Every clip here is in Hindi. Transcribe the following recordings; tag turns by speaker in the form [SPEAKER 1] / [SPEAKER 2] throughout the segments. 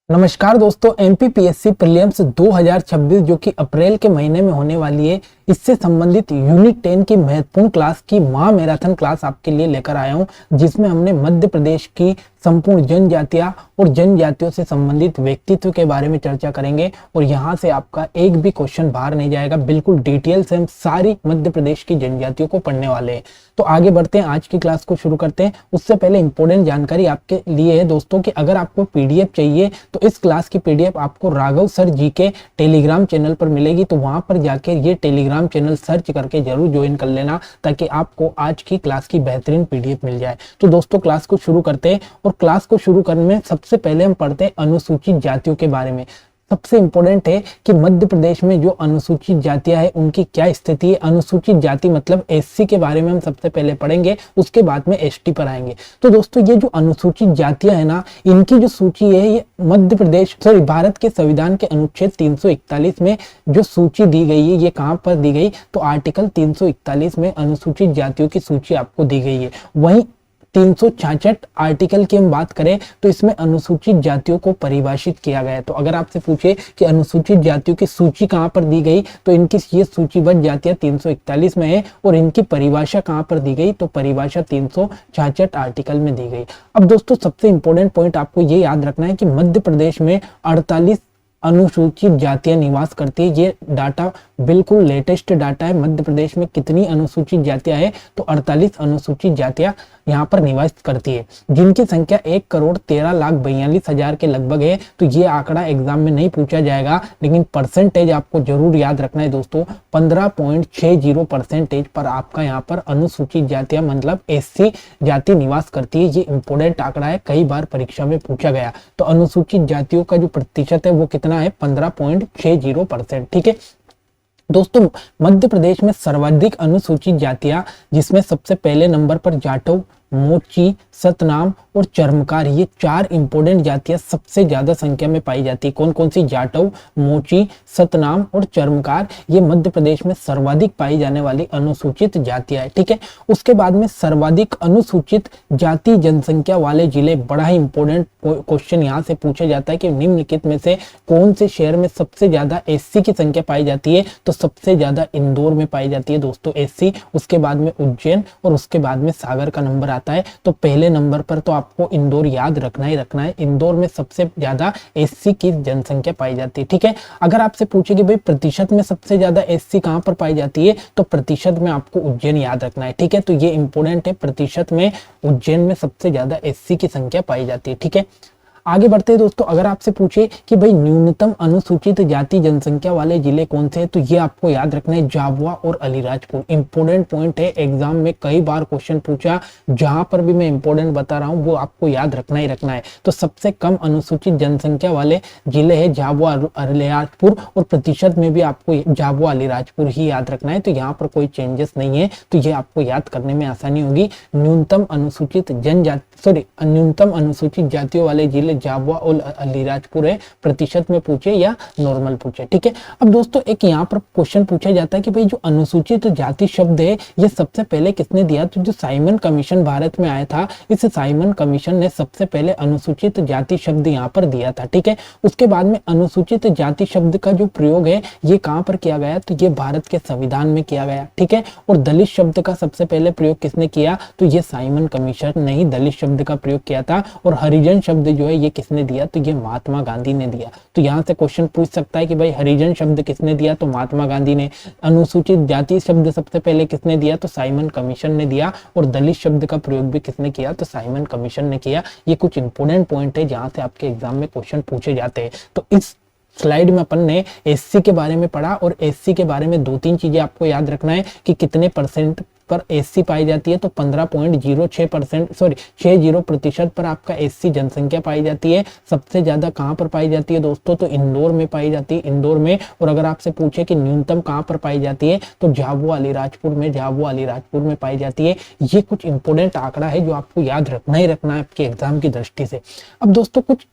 [SPEAKER 1] नमस्कार दोस्तों, एमपीपीएससी प्रीलिम्स 2026 जो कि अप्रैल के महीने में होने वाली है, इससे संबंधित यूनिट 10 की महत्वपूर्ण क्लास की महा मैराथन क्लास आपके लिए लेकर आया हूं, जिसमें हमने मध्य प्रदेश की संपूर्ण जनजातियां और जनजातियों से संबंधित व्यक्तित्व के बारे में चर्चा करेंगे। और यहां से आपका एक भी क्वेश्चन बाहर नहीं जाएगा, बिल्कुल डिटेल से हम सारी मध्य प्रदेश की जनजातियों को पढ़ने वाले हैं। तो आगे बढ़ते हैं, आज की क्लास को शुरू करते हैं। उससे पहले इंपॉर्टेंट जानकारी आपके लिए है दोस्तों कि अगर आपको पीडीएफ चाहिए तो इस क्लास की पीडीएफ आपको राघव सर जी के टेलीग्राम चैनल पर मिलेगी। तो वहां पर जाके ये टेलीग्राम चैनल सर्च करके जरूर ज्वाइन कर लेना, ताकि आपको आज की क्लास की बेहतरीन पीडीएफ मिल जाए। तो दोस्तों क्लास को शुरू करते हैं, और क्लास को शुरू करने में सबसे पहले हम पढ़ते हैं अनुसूचित जातियों के बारे में। सबसे इंपॉर्टेंट है कि मध्य प्रदेश में जो अनुसूचित जातियां हैं उनकी क्या स्थिति है। अनुसूचित जाति मतलब एससी के बारे में हम सबसे पहले पढ़ेंगे, उसके बाद में एसटी पर आएंगे। तो दोस्तों ये जो अनुसूचित जातियां है ना, इनकी जो सूची है ये मध्य प्रदेश भारत के संविधान के अनुच्छेद 341 में जो सूची दी गई है, ये कहां पर दी गई, तो आर्टिकल 341 में अनुसूचित जातियों की सूची आपको दी गई है। वहीं 366 आर्टिकल की हम बात करें तो इसमें अनुसूचित जातियों को परिभाषित किया गया है। तो अगर आपसे पूछे कि अनुसूचित जातियों की सूची कहां पर दी गई, तो इनकी ये सूचीबद्ध जातियां 341 में है, और इनकी परिभाषा कहां पर दी गई, तो परिभाषा 366 आर्टिकल में दी गई। अब दोस्तों सबसे इंपॉर्टेंट पॉइंट आपको ये याद रखना है कि मध्य प्रदेश में 48 अनुसूचित जातियां निवास करती है। ये डाटा बिल्कुल लेटेस्ट डाटा है। मध्य प्रदेश में कितनी अनुसूचित जातियां है, तो 48 अनुसूचित जातियां यहाँ पर निवास करती है, जिनकी संख्या 1,13,42,000 के लगभग है। तो ये आंकड़ा एग्जाम में नहीं पूछा जाएगा, लेकिन परसेंटेज आपको जरूर याद रखना है दोस्तों। 15.60% पर आपका यहाँ पर अनुसूचित जातियां मतलब एससी जाति निवास करती है। ये इंपोर्टेंट आंकड़ा है, कई बार परीक्षा में पूछा गया। तो अनुसूचित जातियों का जो प्रतिशत है वो कितना है, 15.60%। ठीक है दोस्तों, मध्य प्रदेश में सर्वाधिक अनुसूचित जातियां, जिसमें सबसे पहले नंबर पर जाटव, मोची, सतनाम और चर्मकार, ये 4 इंपोर्टेंट जातियां सबसे ज्यादा संख्या में पाई जाती है। कौन कौन सी? जाटव, मोची, सतनाम और चर्मकार, ये मध्य प्रदेश में सर्वाधिक पाई जाने वाली अनुसूचित जातियां है। ठीक है, उसके बाद में सर्वाधिक अनुसूचित जाति जनसंख्या वाले जिले, बड़ा ही इंपोर्टेंट क्वेश्चन यहाँ से पूछा जाता है कि निम्नलिखित में से कौन से शहर में सबसे ज्यादा एससी की संख्या पाई जाती है, तो सबसे ज्यादा इंदौर में पाई जाती है दोस्तों एससी। उसके बाद में उज्जैन और उसके बाद में सागर का नंबर आता है। तो पहले नंबर पर तो आपको इंदौर याद रखना ही रखना है। इंदौर में सबसे ज्यादा एससी की जनसंख्या पाई जाती है। ठीक है, अगर आपसे पूछे कि भाई प्रतिशत में सबसे ज्यादा एससी कहां पर पाई जाती है, तो प्रतिशत में आपको उज्जैन याद रखना है। ठीक है, तो ये इंपोर्टेंट है, प्रतिशत में उज्जैन में सबसे ज्यादा एससी की संख्या पाई जाती है। ठीक है, आगे बढ़ते हैं दोस्तों। अगर आपसे पूछे कि भाई न्यूनतम अनुसूचित जाति जनसंख्या वाले जिले कौन से हैं, तो ये आपको याद रखना है, झाबुआ और अलीराजपुर। इंपोर्टेंट पॉइंट है, एग्जाम में कई बार क्वेश्चन पूछा, जहां पर भी मैं इंपोर्टेंट बता रहा हूं वो आपको याद रखना ही रखना है। तो सबसे कम अनुसूचित जनसंख्या वाले जिले है झाबुआ, अलीराजपुर, और प्रतिशत में भी आपको झाबुआ, अलीराजपुर ही याद रखना है। तो यहाँ पर कोई चेंजेस नहीं है, तो ये आपको याद करने में आसानी होगी। न्यूनतम अनुसूचित न्यूनतम अनुसूचित जातियों वाले जिले झाबुआ और अलीराजपुर है, प्रतिशत में पूछे या नॉर्मल पूछे। ठीक है, अब दोस्तों एक यहाँ पर क्वेश्चन पूछा जाता है कि भाई जो अनुसूचित जाति शब्द है ये सबसे पहले किसने दिया, तो जो साइमन कमीशन भारत में आया था, इस साइमन कमीशन ने सबसे पहले अनुसूचित जाति शब्द यहाँ पर दिया था। ठीक है, उसके बाद में अनुसूचित जाति शब्द का जो प्रयोग है ये कहाँ पर किया गया, तो ये भारत के संविधान में किया गया। ठीक है, और दलित शब्द का सबसे पहले प्रयोग किसने किया, तो ये साइमन कमीशन ने ही दलित शब्द का प्रयोग किया था। और हरिजन शब्द जो है ये किसने दिया, तो ये महात्मा गांधी ने दिया। तो यहाँ से क्वेश्चन पूछ सकता है कि भाई हरिजन शब्द किसने दिया, तो महात्मा गांधी ने। अनुसूचित जाति शब्द सबसे पहले किसने दिया, तो साइमन कमीशन ने दिया। और दलित शब्द का प्रयोग भी किसने किया, तो साइमन कमीशन ने किया। ये कुछ इंपोर्टेंट पॉइंट है जहां से आपके एग्जाम में क्वेश्चन पूछे जाते हैं। तो इस स्लाइड में अपन ने एससी के बारे में पढ़ा, और एससी के बारे में 2-3 चीजें आपको याद रखना है कि कितने परसेंट पर एससी पाई जाती है, तो 15.06% पर आपका एससी जनसंख्या पाई जाती है। सबसे ज्यादा कहां पर पाई जाती है दोस्तों, तो इंदौर में पाई जाती है, इंदौर में। और अगर आपसे पूछे कि न्यूनतम कहां पर पाई जाती है, तो झाबुआ अलीराजपुर में पाई जाती है। ये कुछ इंपोर्टेंट आंकड़ा है जो आपको याद रखना ही रखना है आपके एग्जाम की दृष्टि से। अब दोस्तों कुछ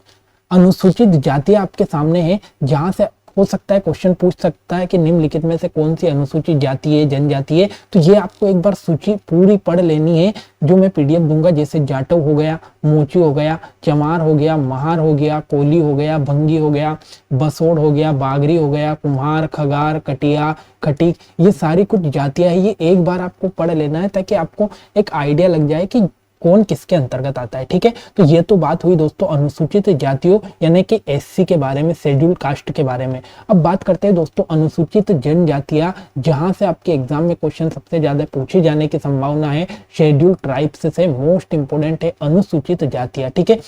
[SPEAKER 1] अनुसूचित जातियां आपके सामने है, जहां से हो सकता है क्वेश्चन पूछ सकता है कि निम्नलिखित में से कौन सी अनुसूचित जाति है, जनजाति है। तो ये आपको एक बार सूची पूरी पढ़ लेनी है, जो मैं पीडीएफ दूंगा। जैसे जाटव हो गया, मोची हो गया, चमार हो गया, महार हो गया, कोली हो गया, भंगी हो गया, बसोड़ हो गया, बागरी हो गया, कुम्हार, खगार, कटिया, खटीक, ये सारी कुछ जातियां है। ये एक बार आपको पढ़ लेना है ताकि आपको एक आइडिया लग जाए कि कौन किसके अंतर्गत आता है। ठीक है, तो ये तो बात हुई दोस्तों अनुसूचित जातियों यानी कि एससी के बारे में, शेड्यूल कास्ट के बारे में। अब बात करते हैं दोस्तों अनुसूचित जनजातियां, जहां से आपके एग्जाम में क्वेश्चन सबसे ज्यादा पूछे जाने की संभावना है। शेड्यूल ट्राइब्स से मोस्ट इंपोर्टेंट है अनुसूचित जातियां। ठीक है,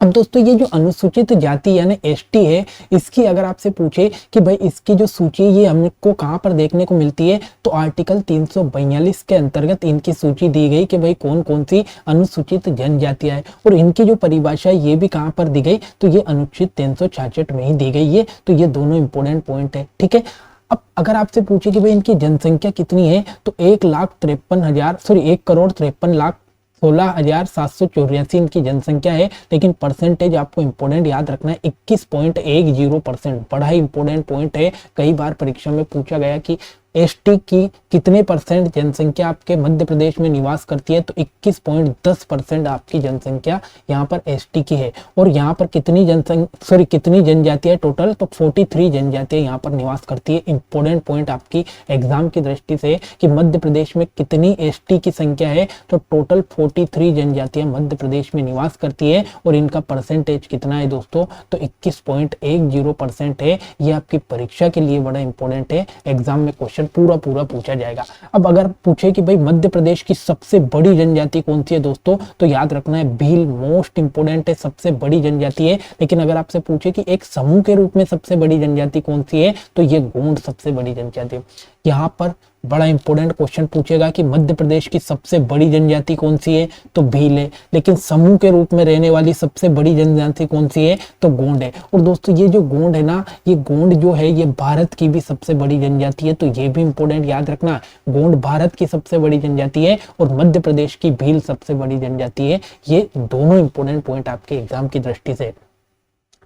[SPEAKER 1] अब दोस्तों ये जो अनुसूचित जाति यानी एसटी है, इसकी अगर आपसे पूछे कि भाई इसकी जो सूची ये हमको कहाँ पर देखने को मिलती है, तो आर्टिकल 342 के अंतर्गत इनकी सूची दी गई कि भाई कौन कौन सी अनुसूचित जनजातियां है। और इनकी जो परिभाषा है ये भी कहाँ पर दी गई, तो ये अनुच्छेद 366 में ही दी गई है। तो ये दोनों इंपोर्टेंट पॉइंट है। ठीक है, अब अगर आपसे पूछे कि भाई इनकी जनसंख्या कितनी है, तो 1,53,16 इनकी जनसंख्या है। लेकिन परसेंटेज आपको इंपोर्टेंट याद रखना है 21.10%। बड़ा ही इंपोर्टेंट पॉइंट है, कई बार परीक्षा में पूछा गया कि एसटी की कितने परसेंट जनसंख्या आपके मध्य प्रदेश में निवास करती है, तो 21.10% आपकी जनसंख्या यहाँ पर एसटी की है। और यहाँ पर कितनी जनजातियां टोटल, तो 43 जनजातियां यहाँ पर निवास करती है। इंपोर्टेंट पॉइंट आपकी एग्जाम की दृष्टि से कि मध्य प्रदेश में कितनी एसटी की संख्या है, तो टोटल 43 जनजातियां मध्य प्रदेश में निवास करती है। और इनका परसेंटेज कितना है दोस्तों, तो 21.10% है। ये आपकी परीक्षा के लिए बड़ा इंपॉर्टेंट है, एग्जाम में क्वेश्चन पूरा पूछा जाएगा। अब अगर पूछे कि भाई मध्य प्रदेश की सबसे बड़ी जनजाति कौन सी है दोस्तों, तो याद रखना है भील मोस्ट इंपोर्टेंट है, सबसे बड़ी जनजाति है। लेकिन अगर आपसे पूछे कि एक समूह के रूप में सबसे बड़ी जनजाति कौन सी है, तो ये गोंड सबसे बड़ी जनजाति है। यहाँ पर बड़ा इंपॉर्टेंट क्वेश्चन पूछेगा कि मध्य प्रदेश की सबसे बड़ी जनजाति कौन सी है, तो भील है। लेकिन समूह के रूप में रहने वाली सबसे बड़ी जनजाति कौन सी है, तो गोंड है। और दोस्तों ये जो गोंड है ना, ये गोंड जो है ये भारत की भी सबसे बड़ी जनजाति है। तो ये भी इंपॉर्टेंट याद रखना, गोंड भारत की सबसे बड़ी जनजाति है और मध्य प्रदेश की भील सबसे बड़ी जनजाति है। ये दोनों इंपॉर्टेंट पॉइंट आपके एग्जाम की दृष्टि से।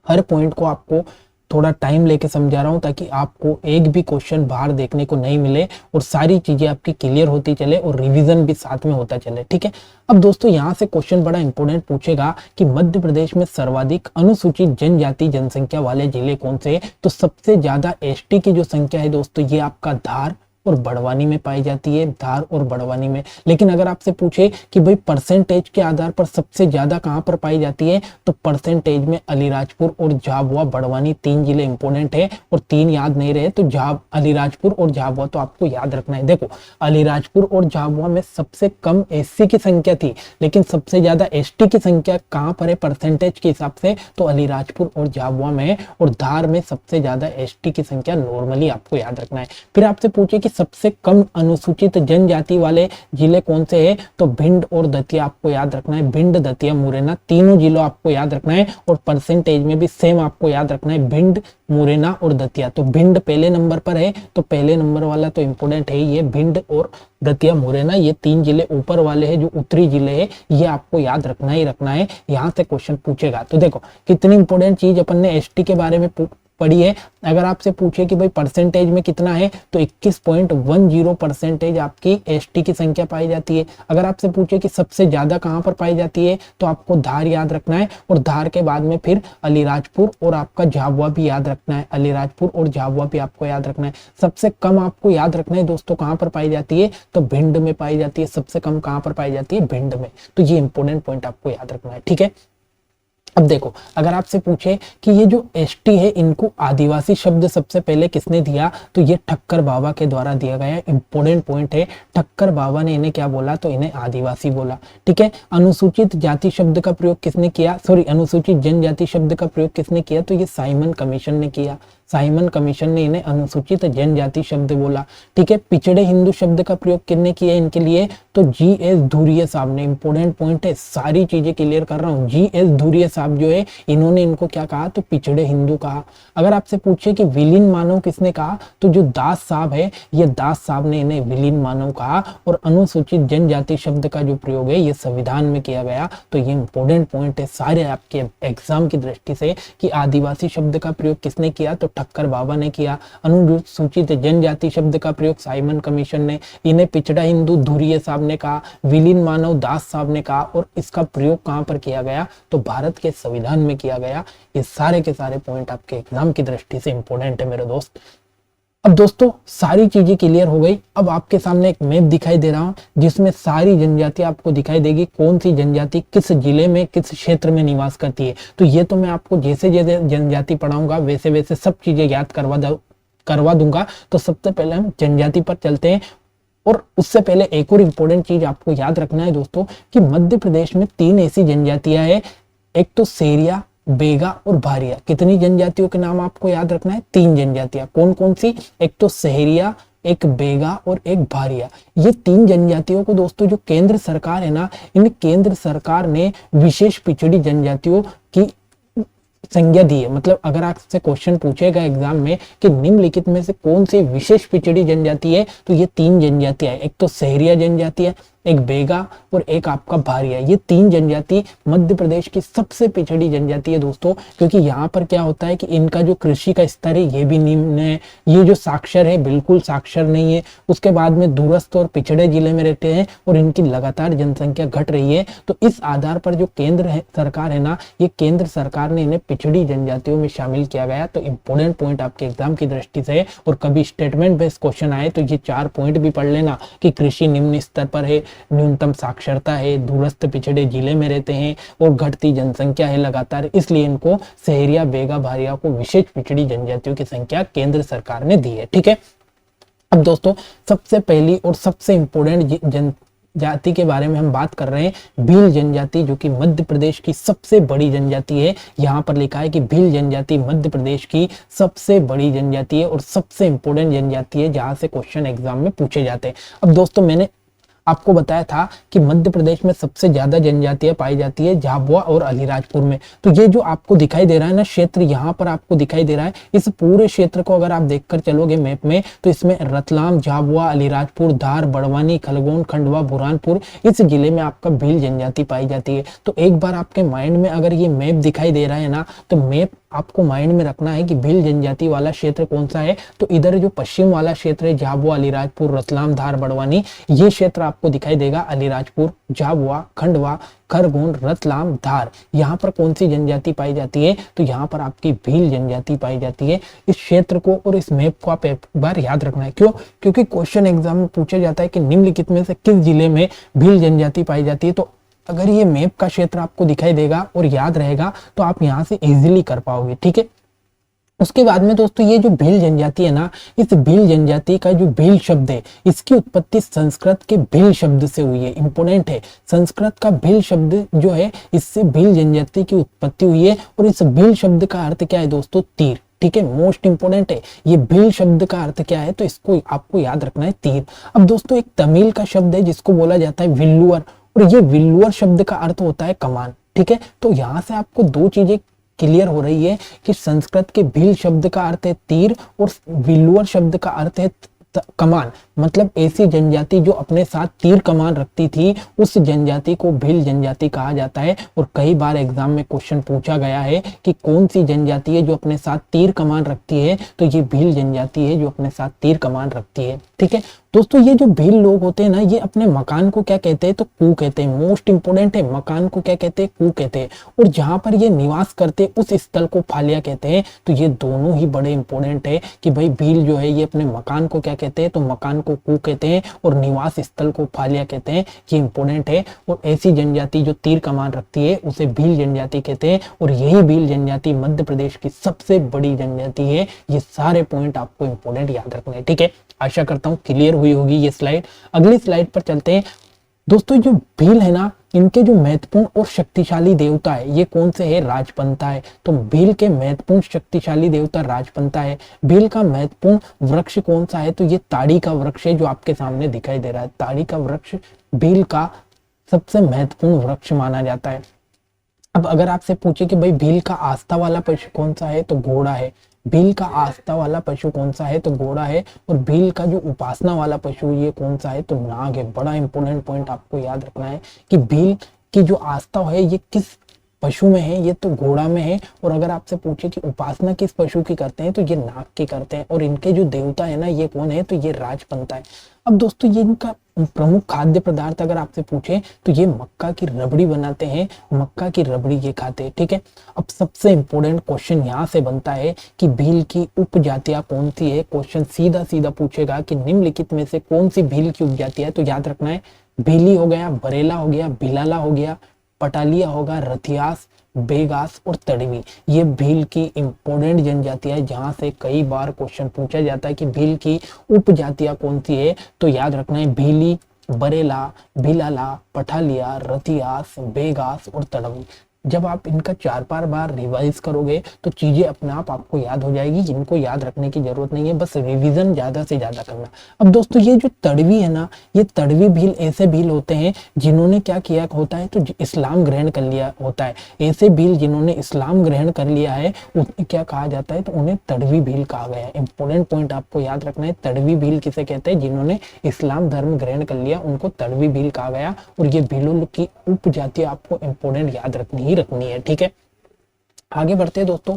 [SPEAKER 1] हर पॉइंट को आपको थोड़ा टाइम लेके समझा रहा हूं ताकि आपको एक भी क्वेश्चन बाहर देखने को नहीं मिले और सारी चीजें आपकी क्लियर होती चले और रिवीजन भी साथ में होता चले। ठीक है, अब दोस्तों यहां से क्वेश्चन बड़ा इंपॉर्टेंट पूछेगा कि मध्य प्रदेश में सर्वाधिक अनुसूचित जनजाति जनसंख्या वाले जिले कौन से, तो सबसे ज्यादा एसटी की जो संख्या है दोस्तों ये आपका धार और बड़वानी में पाई जाती है, धार और बड़वानी में। लेकिन अगर आपसे पूछे कि भाई परसेंटेज के आधार पर सबसे ज्यादा कहां पर पाई जाती है, तो परसेंटेज में अलीराजपुर और झाबुआ बड़वानी 3 जिले इंपोर्टेंट है। और 3 याद नहीं रहे तो अलीराजपुर और झाबुआ तो आपको याद रखना है। देखो अलीराजपुर और झाबुआ में सबसे कम एससी की संख्या थी, लेकिन सबसे ज्यादा एसटी की संख्या कहां पर है परसेंटेज के हिसाब से, तो अलीराजपुर और झाबुआ में। और धार में सबसे ज्यादा एसटी की संख्या नॉर्मली आपको याद रखना है। फिर आपसे पूछे कि सबसे कम अनुसूचित जनजाति वाले जिले कौन से हैं, तो भिंड और दतिया आपको याद रखना है। भिंड, दतिया, मुरैना तीनों जिलों आपको याद रखना है। और परसेंटेज में भी सेम आपको याद रखना है, भिंड, मुरैना और दतिया। तो भिंड पहले नंबर पर है, तो पहले नंबर वाला तो इंपोर्टेंट है ये भिंड और दतिया, मुरैना, ये 3 जिले ऊपर वाले हैं जो उत्तरी जिले हैं, ये आपको याद रखना ही रखना है। यहाँ से क्वेश्चन पूछेगा। तो देखो कितनी इंपोर्टेंट चीज अपन ने एसटी के बारे में पढ़ी है। अगर आपसे पूछे कि भाई परसेंटेज में कितना है, तो 21.10 परसेंटेज आपकी एसटी की संख्या पाई जाती है। अगर आपसे पूछे कि सबसे ज्यादा कहां पर पाई जाती है, तो आपको धार याद रखना है। और धार के बाद में फिर अलीराजपुर और आपका झाबुआ भी याद रखना है। अलीराजपुर और झाबुआ भी आपको याद रखना है। सबसे कम आपको याद रखना है दोस्तों कहां पर पाई जाती है, तो भिंड में पाई जाती है। सबसे कम कहां पर पाई जाती है, भिंड में। तो ये इंपोर्टेंट पॉइंट आपको याद रखना है। ठीक है, अब देखो अगर आपसे पूछे कि ये जो एसटी है इनको आदिवासी शब्द सबसे पहले किसने दिया, तो ये ठक्कर बाबा के द्वारा दिया गया। इंपोर्टेंट पॉइंट है, ठक्कर बाबा ने इन्हें क्या बोला, तो इन्हें आदिवासी बोला। ठीक है, अनुसूचित जाति शब्द का प्रयोग किसने किया, अनुसूचित जनजाति शब्द का प्रयोग किसने किया, तो ये साइमन कमीशन ने किया। साइमन कमीशन ने इन्हें अनुसूचित जनजाति शब्द बोला। ठीक है, पिछड़े हिंदू शब्द का प्रयोग किसने किया इनके लिए, तो जीएस धुरिया साहब ने। इंपोर्टेंट पॉइंट है, सारी चीजें क्लियर कर रहा हूँ। जीएस धुरिया साहब जो है इन्होंने इनको क्या कहा, तो पिछड़े हिंदू कहा। अगर आपसे पूछे कि विलीन मानव किसने कहा, तो जो दास साहब है, ये दास साहब ने इन्हें विलीन मानव कहा। और अनुसूचित जनजाति शब्द का जो प्रयोग है ये संविधान में किया गया। तो ये इंपोर्टेंट पॉइंट है सारे आपके एग्जाम की दृष्टि से कि आदिवासी शब्द का प्रयोग किसने किया, तो ठक्कर बाबा ने किया। अनुसूचित जनजाति शब्द का प्रयोग साइमन कमीशन ने, इन्हें पिछड़ा हिंदू धुरिये साहब ने कहा, विलीन मानव दास साहब ने कहा, और इसका प्रयोग कहां पर किया गया, तो भारत के संविधान में किया गया। ये सारे के सारे पॉइंट आपके एग्जाम की दृष्टि से इंपॉर्टेंट है मेरे दोस्त। अब दोस्तों सारी चीजें क्लियर हो गई। अब आपके सामने एक मैप दिखाई दे रहा हूं जिसमें सारी जनजाति आपको दिखाई देगी, कौन सी जनजाति किस जिले में किस क्षेत्र में निवास करती है। तो ये तो मैं आपको जैसे जैसे जनजाति पढ़ाऊंगा वैसे वैसे सब चीजें याद करवा दूंगा। तो सबसे पहले हम जनजाति पर चलते हैं, और उससे पहले एक और इम्पोर्टेंट चीज आपको याद रखना है दोस्तों कि मध्य प्रदेश में 3 ऐसी जनजातियां हैं, एक तो सेरिया, बेगा और भारिया। कितनी जनजातियों के नाम आपको याद रखना है, 3 जनजातियां। कौन कौन सी, एक तो सहरिया, एक बेगा और एक भारिया। ये 3 जनजातियों को दोस्तों जो केंद्र सरकार है ना, इन केंद्र सरकार ने विशेष पिछड़ी जनजातियों की संज्ञा दी है। मतलब अगर आपसे क्वेश्चन पूछेगा एग्जाम में कि निम्नलिखित में से कौन सी विशेष पिछड़ी जनजाति है, तो ये 3 जनजातियां है, एक तो सहरिया जनजाति है, एक बेगा और एक आपका भारिया। ये 3 जनजाति मध्य प्रदेश की सबसे पिछड़ी जनजाति है दोस्तों, क्योंकि यहाँ पर क्या होता है कि इनका जो कृषि का स्तर है ये भी निम्न है, ये जो साक्षर है बिल्कुल साक्षर नहीं है, उसके बाद में दूरस्थ और पिछड़े जिले में रहते हैं और इनकी लगातार जनसंख्या घट रही है। तो इस आधार पर जो केंद्र सरकार है ना, ये केंद्र सरकार ने इन्हें पिछड़ी जनजातियों में शामिल किया गया। तो इंपोर्टेंट पॉइंट आपके एग्जाम की दृष्टि से, और कभी स्टेटमेंट बेस्ड क्वेश्चन आए तो ये 4 पॉइंट भी पढ़ लेना कि कृषि निम्न स्तर पर है, न्यूनतम साक्षरता है, दूरस्थ पिछड़े जिले में रहते हैं और घटती जनसंख्या है लगातार, इसलिए इनको सहरिया, बेगा, भारिया को विशेष पिछड़ी जनजातियों की संख्या केंद्र सरकार ने दी है। ठीक है, अब दोस्तों सबसे पहली और सबसे इंपॉर्टेंट जनजाति के बारे में हम बात कर रहे हैं, भील जनजाति, जो कि मध्य प्रदेश की सबसे बड़ी जनजाति है। यहाँ पर लिखा है कि भील जनजाति मध्य प्रदेश की सबसे बड़ी जनजाति है और सबसे इंपॉर्टेंट जनजाति है जहां से क्वेश्चन एग्जाम में पूछे जाते हैं। अब दोस्तों मैंने आपको बताया था कि मध्य प्रदेश में सबसे ज्यादा जनजातियां पाई जाती है झाबुआ और अलीराजपुर में। तो ये जो आपको दिखाई दे रहा है ना क्षेत्र, यहाँ पर आपको दिखाई दे रहा है, इस पूरे क्षेत्र को अगर आप देखकर चलोगे मैप में तो इसमें रतलाम, झाबुआ, अलीराजपुर, धार, बड़वानी, खरगोन, खंडवा, बुरहानपुर, इस जिले में आपका भील जनजाति पाई जाती है। तो एक बार आपके माइंड में अगर ये मैप दिखाई दे रहा है ना, तो मैप आपको माइंड में रखना है कि भील जनजाति वाला क्षेत्र कौन सा है। तो इधर जो पश्चिम वाला क्षेत्र है झाबुआ, अलीराजपुर, रतलाम, धार, बड़वानी, ये क्षेत्र आपको दिखाई देगा। अलीराजपुर, झाबुआ, खंडवा, खरगोन, रतलाम, धार, यहाँ पर कौन सी जनजाति पाई जाती है, तो यहाँ पर आपकी भील जनजाति पाई जाती है। इस क्षेत्र को और इस मैप को आप एक बार याद रखना है। क्यों? क्योंकि क्वेश्चन एग्जाम में पूछा जाता है कि निम्नलिखित में से किस जिले में भील जनजाति पाई जाती है। तो अगर ये मैप का क्षेत्र आपको दिखाई देगा और याद रहेगा तो आप यहाँ से इजीली कर पाओगे। ठीक है, उसके बाद में दोस्तों ये जो भील जनजाति है ना, इस भील जनजाति का जो भील शब्द है, इसकी उत्पत्ति संस्कृत के भील शब्द से हुई है। इंपोर्टेंट है, संस्कृत का भील शब्द जो है इससे भील जनजाति की उत्पत्ति हुई है। और इस भील शब्द का अर्थ क्या है दोस्तों? तीर। ठीक है, मोस्ट इंपोर्टेंट है, ये भील शब्द का अर्थ क्या है, तो इसको आपको याद रखना है, तीर। अब दोस्तों एक तमिल का शब्द है जिसको बोला जाता है विल्लुअर, और ये विल्लुअर शब्द का अर्थ होता है कमान। ठीक है, तो यहाँ से आपको 2 चीजें क्लियर हो रही है कि संस्कृत के भील शब्द का अर्थ है तीर और विल्लुअर शब्द का अर्थ है कमान। मतलब ऐसी जनजाति जो अपने साथ तीर कमान रखती थी, उस जनजाति को भील जनजाति कहा जाता है। और कई बार एग्जाम में क्वेश्चन पूछा गया है कि कौन सी जनजाति है जो अपने साथ तीर कमान रखती है, तो ये भील जनजाति है जो अपने साथ तीर कमान रखती है। ठीक है दोस्तों, ये जो भील लोग होते हैं ना, ये अपने मकान को क्या कहते हैं, तो कू कहते हैं। मोस्ट इंपोर्टेंट है, मकान को क्या कहते हैं, कू कहते हैं। और जहां पर ये निवास करते उस स्थल को फालिया कहते हैं। तो ये दोनों ही बड़े इंपोर्टेंट है कि भाई भील जो है ये अपने मकान को क्या कहते हैं, तो मकान को कू कहते हैं और निवास स्थल को फालिया कहते हैं। ये इंपोर्टेंट है। और ऐसी जनजाति जो तीर कमान रखती है उसे भील जनजाति कहते हैं। और यही भील जनजाति मध्य प्रदेश की सबसे बड़ी जनजाति है। ये सारे पॉइंट आपको इंपोर्टेंट याद रखने हैं। ठीक है, आशा करता हूं क्लियर हुई होगी ये स्लाइड। अगली स्लाइड पर चलते हैं दोस्तों। जो भील है ना, इनके जो महत्वपूर्ण और शक्तिशाली देवता है ये कौन से है, राजपंथा है। तो भील के महत्वपूर्ण शक्तिशाली देवता राजपंथा है। भील का महत्वपूर्ण वृक्ष कौन सा है, तो ये ताड़ी का वृक्ष है जो आपके सामने दिखाई दे रहा है। ताड़ी का वृक्ष भील का सबसे महत्वपूर्ण वृक्ष माना जाता है। अब अगर आपसे पूछे कि भाई भील का आस्था वाला पशु कौन सा है, तो घोड़ा है। भील का आस्था वाला पशु कौन सा है, तो घोड़ा है। और भील का जो उपासना वाला पशु ये कौन सा है, तो नाग है। बड़ा इंपोर्टेंट पॉइंट आपको याद रखना है कि भील की जो आस्था है ये किस पशु में है, ये तो घोड़ा में है। और अगर आपसे पूछे कि उपासना किस पशु की करते हैं तो ये नाग की करते हैं। और इनके जो देवता है ना ये कौन है, तो ये राजपंता है। अब दोस्तों ये इनका प्रमुख खाद्य पदार्थ अगर आपसे पूछे तो ये मक्का की रबड़ी बनाते हैं, मक्का की रबड़ी ये खाते हैं, ठीक है। अब सबसे इंपॉर्टेंट क्वेश्चन यहाँ से बनता है कि भील की उपजातियां कौन सी है। क्वेश्चन सीधा सीधा पूछेगा कि निम्नलिखित में से कौन सी भील की उपजाति है, तो याद रखना है भीली हो गया, बरेला हो गया, भिलाला हो गया, पटालिया होगा, रथियास, बेगास और तड़वी। ये भील की इंपॉर्टेंट जनजातियां है जहां से कई बार क्वेश्चन पूछा जाता है कि भील की उपजातियां कौन सी है, तो याद रखना है भीली, बरेला, भिलाला, पठालिया, रथियास, बेगास और तड़वी। जब आप इनका 4-5 बार रिवाइज करोगे तो चीजें अपने आप आपको याद हो जाएगी, जिनको याद रखने की जरूरत नहीं है, बस रिवीजन ज्यादा से ज्यादा करना। अब दोस्तों ये जो तड़वी है ना, ये तड़वी भील ऐसे भील होते हैं जिन्होंने क्या किया होता है, तो इस्लाम ग्रहण कर लिया होता है। ऐसे भील जिन्होंने इस्लाम ग्रहण कर लिया है उन्हें क्या कहा जाता है, तो उन्हें तड़वी भील कहा गया है। इंपॉर्टेंट पॉइंट आपको याद रखना है, तड़वी भील किसे कहते हैं, जिन्होंने इस्लाम धर्म ग्रहण कर लिया उनको तड़वी भील कहा गया। और ये भीलों की उपजाति आपको इंपॉर्टेंट याद रखनी है, ठीक है। आगे बढ़ते हैं दोस्तों।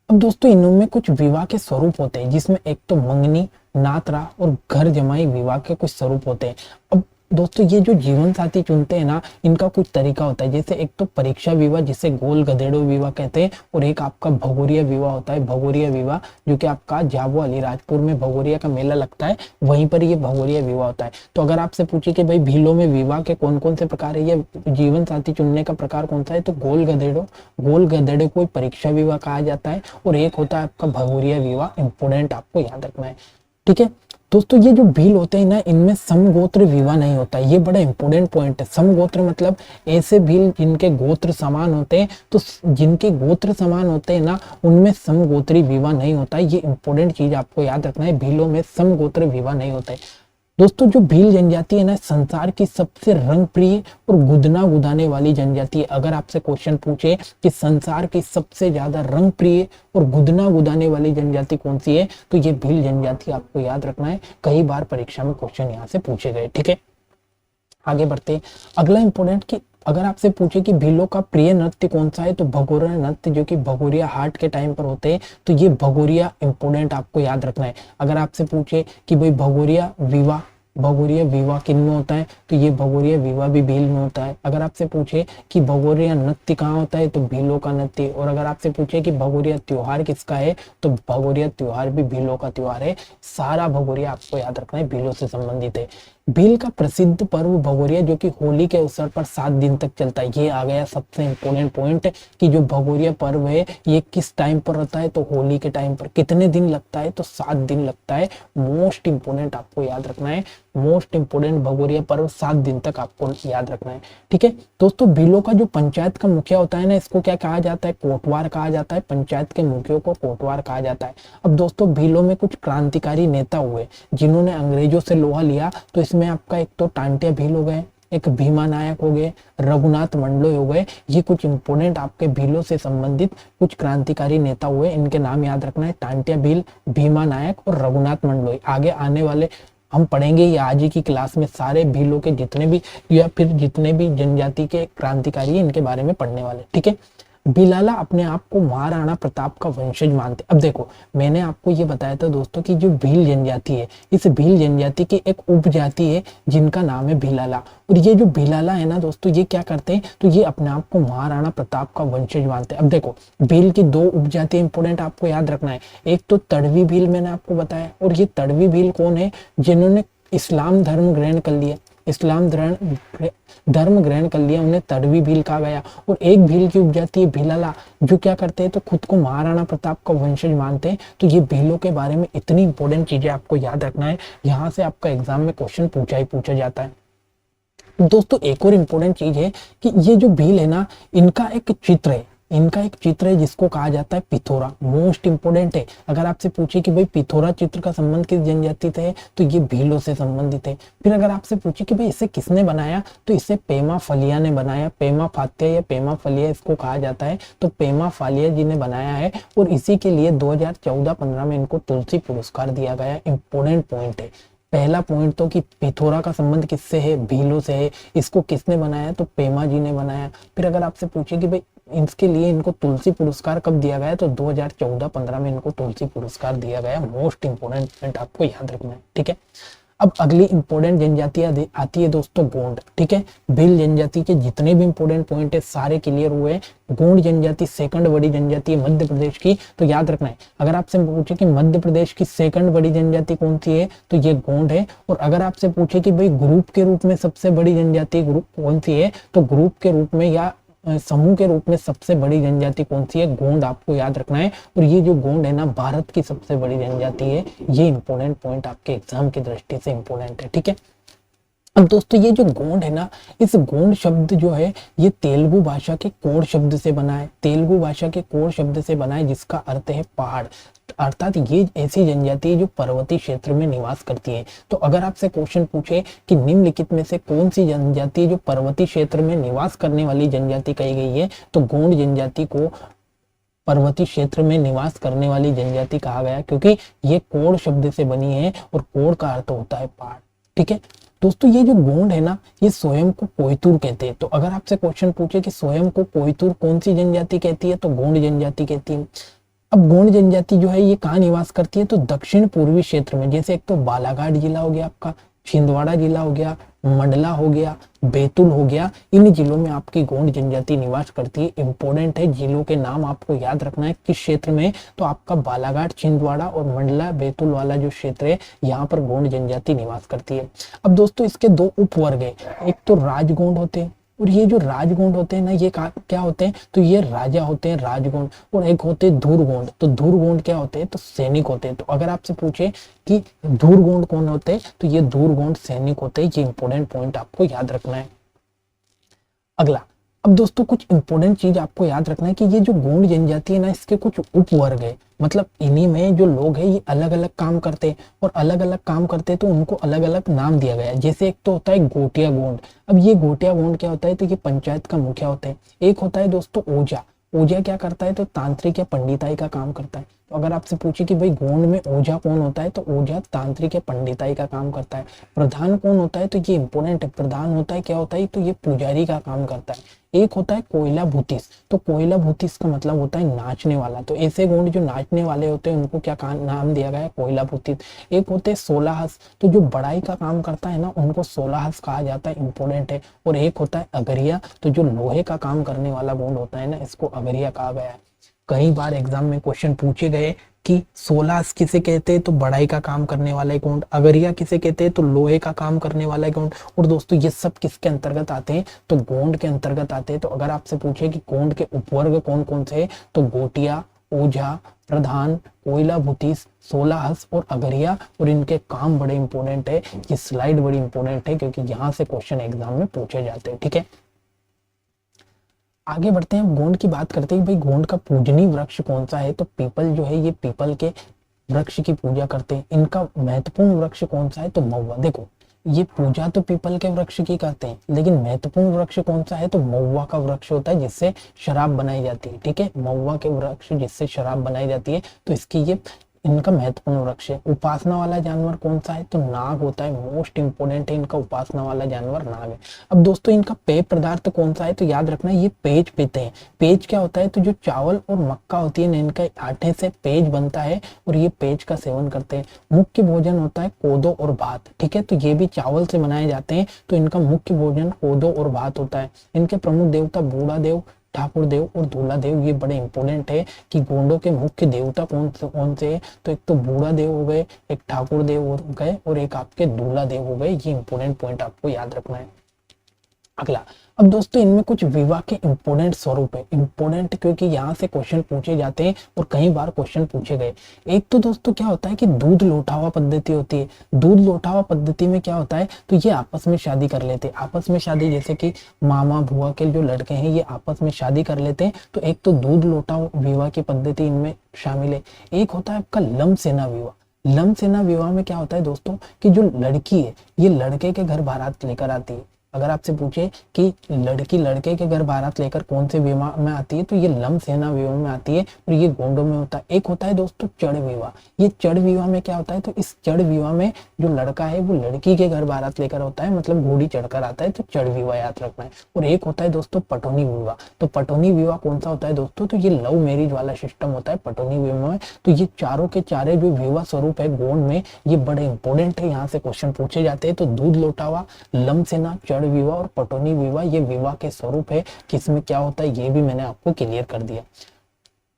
[SPEAKER 1] अब दोस्तों इनमें कुछ विवाह के स्वरूप होते हैं, जिसमें एक तो मंगनी, नातरा और घर जमाई विवाह के कुछ स्वरूप होते हैं। अब दोस्तों ये जो जीवन साथी चुनते हैं ना, इनका कुछ तरीका होता है। जैसे एक तो परीक्षा विवाह जिसे गोल गधेड़ो विवाह कहते हैं, और एक आपका भगोरिया विवाह होता है। भगोरिया विवाह जो कि आपका झाबुआ अलीराजपुर में भगोरिया का मेला लगता है, वहीं पर ये भगोरिया विवाह होता है। तो अगर आपसे पूछे कि भाई भीलों में विवाह के कौन कौन से प्रकार है, या जीवन साथी चुनने का प्रकार कौन सा है, तो गोल गधेड़ो को परीक्षा विवाह कहा जाता है, और एक होता है आपका भगोरिया विवाह। इंपोर्टेंट आपको याद रखना है, ठीक है। दोस्तों ये जो भील होते हैं ना, इनमें समगोत्र विवाह नहीं होता, ये बड़ा इंपॉर्टेंट पॉइंट है। समगोत्र मतलब ऐसे भील जिनके गोत्र समान होते हैं, तो जिनके गोत्र समान होते हैं ना उनमें समगोत्री विवाह नहीं होता है। ये इंपॉर्टेंट चीज आपको याद रखना है, भीलों में समगोत्र विवाह नहीं होता है। दोस्तों जो भील जनजाति है ना, संसार की सबसे रंग प्रिय और गुदना गुदाने वाली जनजाति है। अगर आपसे क्वेश्चन पूछे कि संसार की सबसे ज्यादा रंग प्रिय और गुदना गुदाने वाली जनजाति कौन सी है, तो ये भील जनजाति आपको याद रखना है। कई बार परीक्षा में क्वेश्चन यहाँ से पूछे गए, ठीक है। आगे बढ़ते। अगला इंपॉर्टेंट कि अगर आपसे पूछे कि भीलों का प्रिय नृत्य कौन सा है, तो भगोरिया नृत्य जो कि भगोरिया हाट के टाइम पर होते हैं, तो ये भगोरिया इंपॉर्टेंट आपको याद रखना है। अगर आपसे पूछे कि भाई भगोरिया विवाह किन में होता है, तो ये भगोरिया विवाह भी भील में होता है। अगर आपसे पूछे कि भगोरिया नृत्य कहाँ होता है, तो भीलों का नृत्य। और अगर आपसे पूछे कि भगोरिया त्योहार किसका है, तो भगोरिया त्योहार भी भीलों का त्योहार है। सारा भगोरिया आपको याद रखना है, भीलों से संबंधित है। भील का प्रसिद्ध पर्व भगोरिया जो कि होली के अवसर पर 7 दिन तक चलता है। ये आ गया सबसे इंपॉर्टेंट पॉइंट कि जो भगोरिया पर्व है ये किस टाइम पर रहता है, तो होली के टाइम पर। कितने दिन लगता है, तो 7 दिन लगता है। मोस्ट इंपोर्टेंट आपको याद रखना है, मोस्ट इंपोर्टेंट भगोरिया पर्व 7 दिन तक आपको याद रखना है, ठीक है। दोस्तों भीलों का जो पंचायत का मुखिया होता है ना, इसको क्या कहा जाता है, कोटवार कहा जाता है। पंचायत के मुखिया को कोटवार कहा जाता है। अब दोस्तों भीलों में कुछ क्रांतिकारी नेता हुए जिन्होंने अंग्रेजों से लोहा लिया, तो इसमें आपका एक तो टांटिया भील हो गए, एक भीमा नायक हो गए, रघुनाथ मंडलोई हो गए। ये कुछ इंपोर्टेंट आपके भीलों से संबंधित कुछ क्रांतिकारी नेता हुए, इनके नाम याद रखना है, टांटिया भील, भीमा नायक और रघुनाथ मंडलोई। आगे आने वाले हम पढ़ेंगे या आज ही की क्लास में सारे भीलों के जितने भी या फिर जितने भी जनजाति के क्रांतिकारी इनके बारे में पढ़ने वाले, ठीक है। भिलाला अपने आप को महाराणा प्रताप का वंशज मानते। अब देखो मैंने आपको ये बताया था दोस्तों कि जो भील जनजाति है, इस भील जनजाति की एक उपजाति है जिनका नाम है भिलाला। और ये जो भिलाला है ना दोस्तों, ये क्या करते हैं, तो ये अपने आप को महाराणा प्रताप का वंशज मानते हैं। अब देखो भील की 2 उपजाति इंपोर्टेंट आपको याद रखना है। एक तो तड़वी भील मैंने आपको बताया, और ये तड़वी भील कौन है, जिन्होंने इस्लाम धर्म ग्रहण कर लिया, इस्लाम धर्म ग्रहण कर लिया, उन्हें तड़वी भील कहा गया। और एक भील की उपजाति है भिलाला, जो क्या करते हैं, तो खुद को महाराणा प्रताप का वंशज मानते हैं। तो ये भीलों के बारे में इतनी इंपॉर्टेंट चीजें आपको याद रखना है, यहाँ से आपका एग्जाम में क्वेश्चन पूछा जाता है। दोस्तों एक और इम्पोर्टेंट चीज है कि ये जो भील है ना, इनका एक चित्र है जिसको कहा जाता है पिथोरा। मोस्ट इंपोर्टेंट है। अगर आपसे पूछे कि भाई पिथोरा चित्र का संबंध किस जनजाति से है, तो ये भीलों से संबंधित है। फिर अगर आपसे पूछे कि भाई इसे किसने बनाया, तो इसे पेमा फलिया ने बनाया। पेमा फात्या या पेमा फलिया इसको कहा जाता है, तो पेमा फालिया जी ने बनाया है। और इसी के लिए 2014-15 में इनको तुलसी पुरस्कार दिया गया। इंपोर्टेंट पॉइंट है। पहला पॉइंट तो कि पिथोरा का संबंध किससे है, भीलों से है। इसको किसने बनाया, तो पेमा जी ने बनाया। फिर अगर आपसे पूछे कि भाई इसके लिए इनको तुलसी पुरस्कार कब दिया गया, तो 2014-15 में इनको तुलसी पुरस्कार दिया गया। मोस्ट इंपोर्टेंट पॉइंट आपको याद रखना है, ठीक है। अब अगली इंपॉर्टेंट जनजाति आती है दोस्तों गोंड, ठीक है। भील जनजाति के जितने भी इंपॉर्टेंट पॉइंट है सारे क्लियर हुए। गोंड जनजाति सेकंड बड़ी जनजाति है मध्य प्रदेश की, तो याद रखना है। अगर आपसे पूछे कि मध्य प्रदेश की सेकंड बड़ी जनजाति कौन सी है, तो ये गोंड है। और अगर आपसे पूछे कि भाई ग्रुप के रूप में सबसे बड़ी जनजाति ग्रुप कौन सी है, तो ग्रुप के रूप में या समूह के रूप में सबसे बड़ी जनजाति कौन सी है, गोंड आपको याद रखना है। और ये जो गोंड है ना भारत की सबसे बड़ी जनजाति है। ये इंपॉर्टेंट पॉइंट आपके एग्जाम की दृष्टि से इंपॉर्टेंट है, ठीक है। अब दोस्तों ये जो गोंड है ना, इस गोंड शब्द जो है ये तेलुगु भाषा के कोड शब्द से बना है। तेलुगु भाषा के कोड शब्द से बना है जिसका अर्थ है पहाड़। अर्थात ये ऐसी जनजाति है जो पर्वतीय क्षेत्र में निवास करती है। तो अगर आपसे क्वेश्चन पूछे कि निम्नलिखित में से कौन सी जनजाति है जो पर्वतीय क्षेत्र में निवास करने वाली जनजाति कही गई है, तो गोंड जनजाति को पर्वतीय क्षेत्र में निवास करने वाली जनजाति कहा गया, क्योंकि ये कोड शब्द से बनी है और कोड का अर्थ होता है पहाड़, ठीक है। दोस्तों ये जो गोंड है ना, ये स्वयं को कोयतुर कहते हैं। तो अगर आपसे क्वेश्चन पूछे कि स्वयं को कोयतुर कौन सी जनजाति कहती है, तो गोंड जनजाति कहती है। अब गोंड जनजाति जो है ये कहाँ निवास करती है, तो दक्षिण पूर्वी क्षेत्र में। जैसे एक तो बालाघाट जिला हो गया आपका, छिंदवाड़ा जिला हो गया, मंडला हो गया, बैतूल हो गया, इन जिलों में आपकी गोंड जनजाति निवास करती है। इंपॉर्टेंट है, जिलों के नाम आपको याद रखना है किस क्षेत्र में, तो आपका बालाघाट, छिंदवाड़ा और मंडला बैतूल वाला जो क्षेत्र है यहाँ पर गोंड जनजाति निवास करती है। अब दोस्तों इसके दो उपवर्ग है, एक तो राजगोंड होते हैं, और ये जो राजगोंड होते हैं ना ये क्या होते हैं, तो ये राजा होते हैं राजगोंड। और एक होते हैं धुरगोंड। तो धुरगोंड क्या होते हैं, तो सैनिक होते हैं। तो अगर आपसे पूछे कि धुरगोंड कौन होते हैं, तो ये धुरगोंड सैनिक होते हैं। ये इंपॉर्टेंट पॉइंट आपको याद रखना है। अगला, अब दोस्तों कुछ इंपॉर्टेंट चीज आपको याद रखना है कि ये जो गोंड जनजाति है ना, इसके कुछ उपवर्ग है। मतलब इन्हीं में जो लोग हैं ये अलग अलग काम करते हैं, और अलग अलग काम करते हैं तो उनको अलग अलग नाम दिया गया है। जैसे एक तो होता है गोटिया गोंड। अब ये गोटिया गोंड क्या होता है, तो ये पंचायत का मुखिया होता है। एक होता है दोस्तों ओझा। ओझा क्या करता है, तो तांत्रिक या पंडिताई का काम करता है। तो अगर आपसे पूछे कि भाई गोंड में ओझा कौन होता है, तो ओझा तांत्रिक या पंडिताई का काम करता है। प्रधान कौन होता है, तो ये इंपोर्टेंट है। प्रधान होता है क्या होता है, तो ये पुजारी का काम करता है। एक होता है कोयला भूतिस। तो कोयला भूतिस का मतलब होता है नाचने वाला। तो ऐसे गोंड जो नाचने वाले होते हैं उनको क्या नाम दिया गया है, कोयला भूतिस। एक होते हैं सोलाहस। तो जो बढ़ाई का काम करता है ना, उनको सोलाहस कहा जाता है, इंपोर्टेंट है। और एक होता है अगरिया। तो जो लोहे का काम करने वाला गोंड होता है ना, इसको अगरिया कहा गया है। कई बार एग्जाम में क्वेश्चन पूछे गए कि सोलाहस किसे कहते हैं, तो बढ़ाई का काम करने वाला गोंड। अगरिया किसे कहते हैं, तो लोहे का काम करने वाला गोंड। और दोस्तों ये सब किसके अंतर्गत आते हैं, तो गोंड के अंतर्गत आते हैं। तो अगर आपसे पूछे कि गोंड के उपवर्ग कौन कौन से हैं, तो गोटिया, ओझा, प्रधान, कोयला भूतिस, सोलाहस और अगरिया। और इनके काम बड़े इंपॉर्टेंट है। ये स्लाइड बड़ी इंपॉर्टेंट है क्योंकि यहाँ से क्वेश्चन एग्जाम में पूछे जाते हैं, ठीक है। आगे बढ़ते हैं, गोंड की बात करते हैं भाई गोंड का पूजनीय वृक्ष कौन सा है, तो पीपल जो है ये पीपल के वृक्ष की पूजा करते हैं। इनका महत्वपूर्ण वृक्ष कौन सा है, तो महुआ। देखो ये पूजा तो पीपल के वृक्ष की करते हैं, लेकिन महत्वपूर्ण वृक्ष कौन सा है, तो महुआ का वृक्ष होता है जिससे शराब बनाई जाती है, ठीक है। महुआ के वृक्ष जिससे शराब बनाई जाती है, तो इसकी ये इनका महत्वपूर्ण वृक्ष है। उपासना वाला जानवर कौन सा है, तो नाग होता है। मोस्ट इंपोर्टेंट है, इनका उपासना वाला जानवर नाग है। अब दोस्तों इनका पेय पदार्थ कौन सा है, तो याद रखना ये पेज पीते हैं। पेज क्या होता है, तो जो चावल और मक्का होती है इनका आटे से पेज बनता है और ये पेज का सेवन करते हैं। मुख्य भोजन होता है कोदो और भात, ठीक है। तो ये भी चावल से बनाए जाते हैं, तो इनका मुख्य भोजन कोदो और भात होता है। इनके प्रमुख देवता बूढ़ा देव, ठाकुर देव और दूल्हा देव। ये बड़े इंपॉर्टेंट है कि गोंडों के मुख्य देवता कौन से हैं, तो एक तो बूढ़ा देव हो गए, एक ठाकुर देव हो गए और एक आपके दूल्हा देव हो गए। ये इंपॉर्टेंट पॉइंट आपको याद रखना है। अगला, अब दोस्तों इनमें कुछ विवाह के इंपॉर्टेंट स्वरूप है। इंपॉर्टेंट क्योंकि यहाँ से क्वेश्चन पूछे जाते हैं और कई बार क्वेश्चन पूछे गए। एक तो दोस्तों क्या होता है कि दूध लोटावा पद्धति होती है। दूध लोटावा पद्धति में क्या होता है, तो ये आपस में शादी कर लेते हैं। आपस में शादी, जैसे कि मामा बुआ के जो लड़के हैं ये आपस में शादी कर लेते हैं। तो एक तो दूध लोटावा विवाह की पद्धति इनमें शामिल है। एक होता है आपका लम सेना विवाह। लम सेना विवाह में क्या होता है दोस्तों कि जो लड़की है ये लड़के के घर बारात लेकर आती है। अगर आपसे पूछे कि लड़की लड़के के घर बारात लेकर कौन से विवाह में आती है, तो ये लम सेना विवाह में आती है और ये गोंडों में होता है। एक होता है दोस्तों चढ़ विवाह। ये चढ़ विवाह में क्या होता है, तो इस चढ़ विवाह में जो लड़का है वो लड़की के घर बारात लेकर होता है, मतलब घोड़ी चढ़कर आता है, तो चढ़ विवाह याद रखना है। और एक होता है दोस्तों पटौनी विवाह। तो पटौनी विवाह कौन सा होता है दोस्तों, तो ये लव मैरिज वाला सिस्टम होता है पटौनी विवाह में। तो ये चारों के चारे जो विवाह स्वरूप है गोंड में, ये बड़े इंपॉर्टेंट है, यहाँ से क्वेश्चन पूछे जाते हैं। तो दूध लौटावा, लम सेना, चढ़ विवाह और पटौनी विवाह ये विवाह के स्वरूप है। किसमें क्या होता है ये भी मैंने आपको क्लियर कर दिया।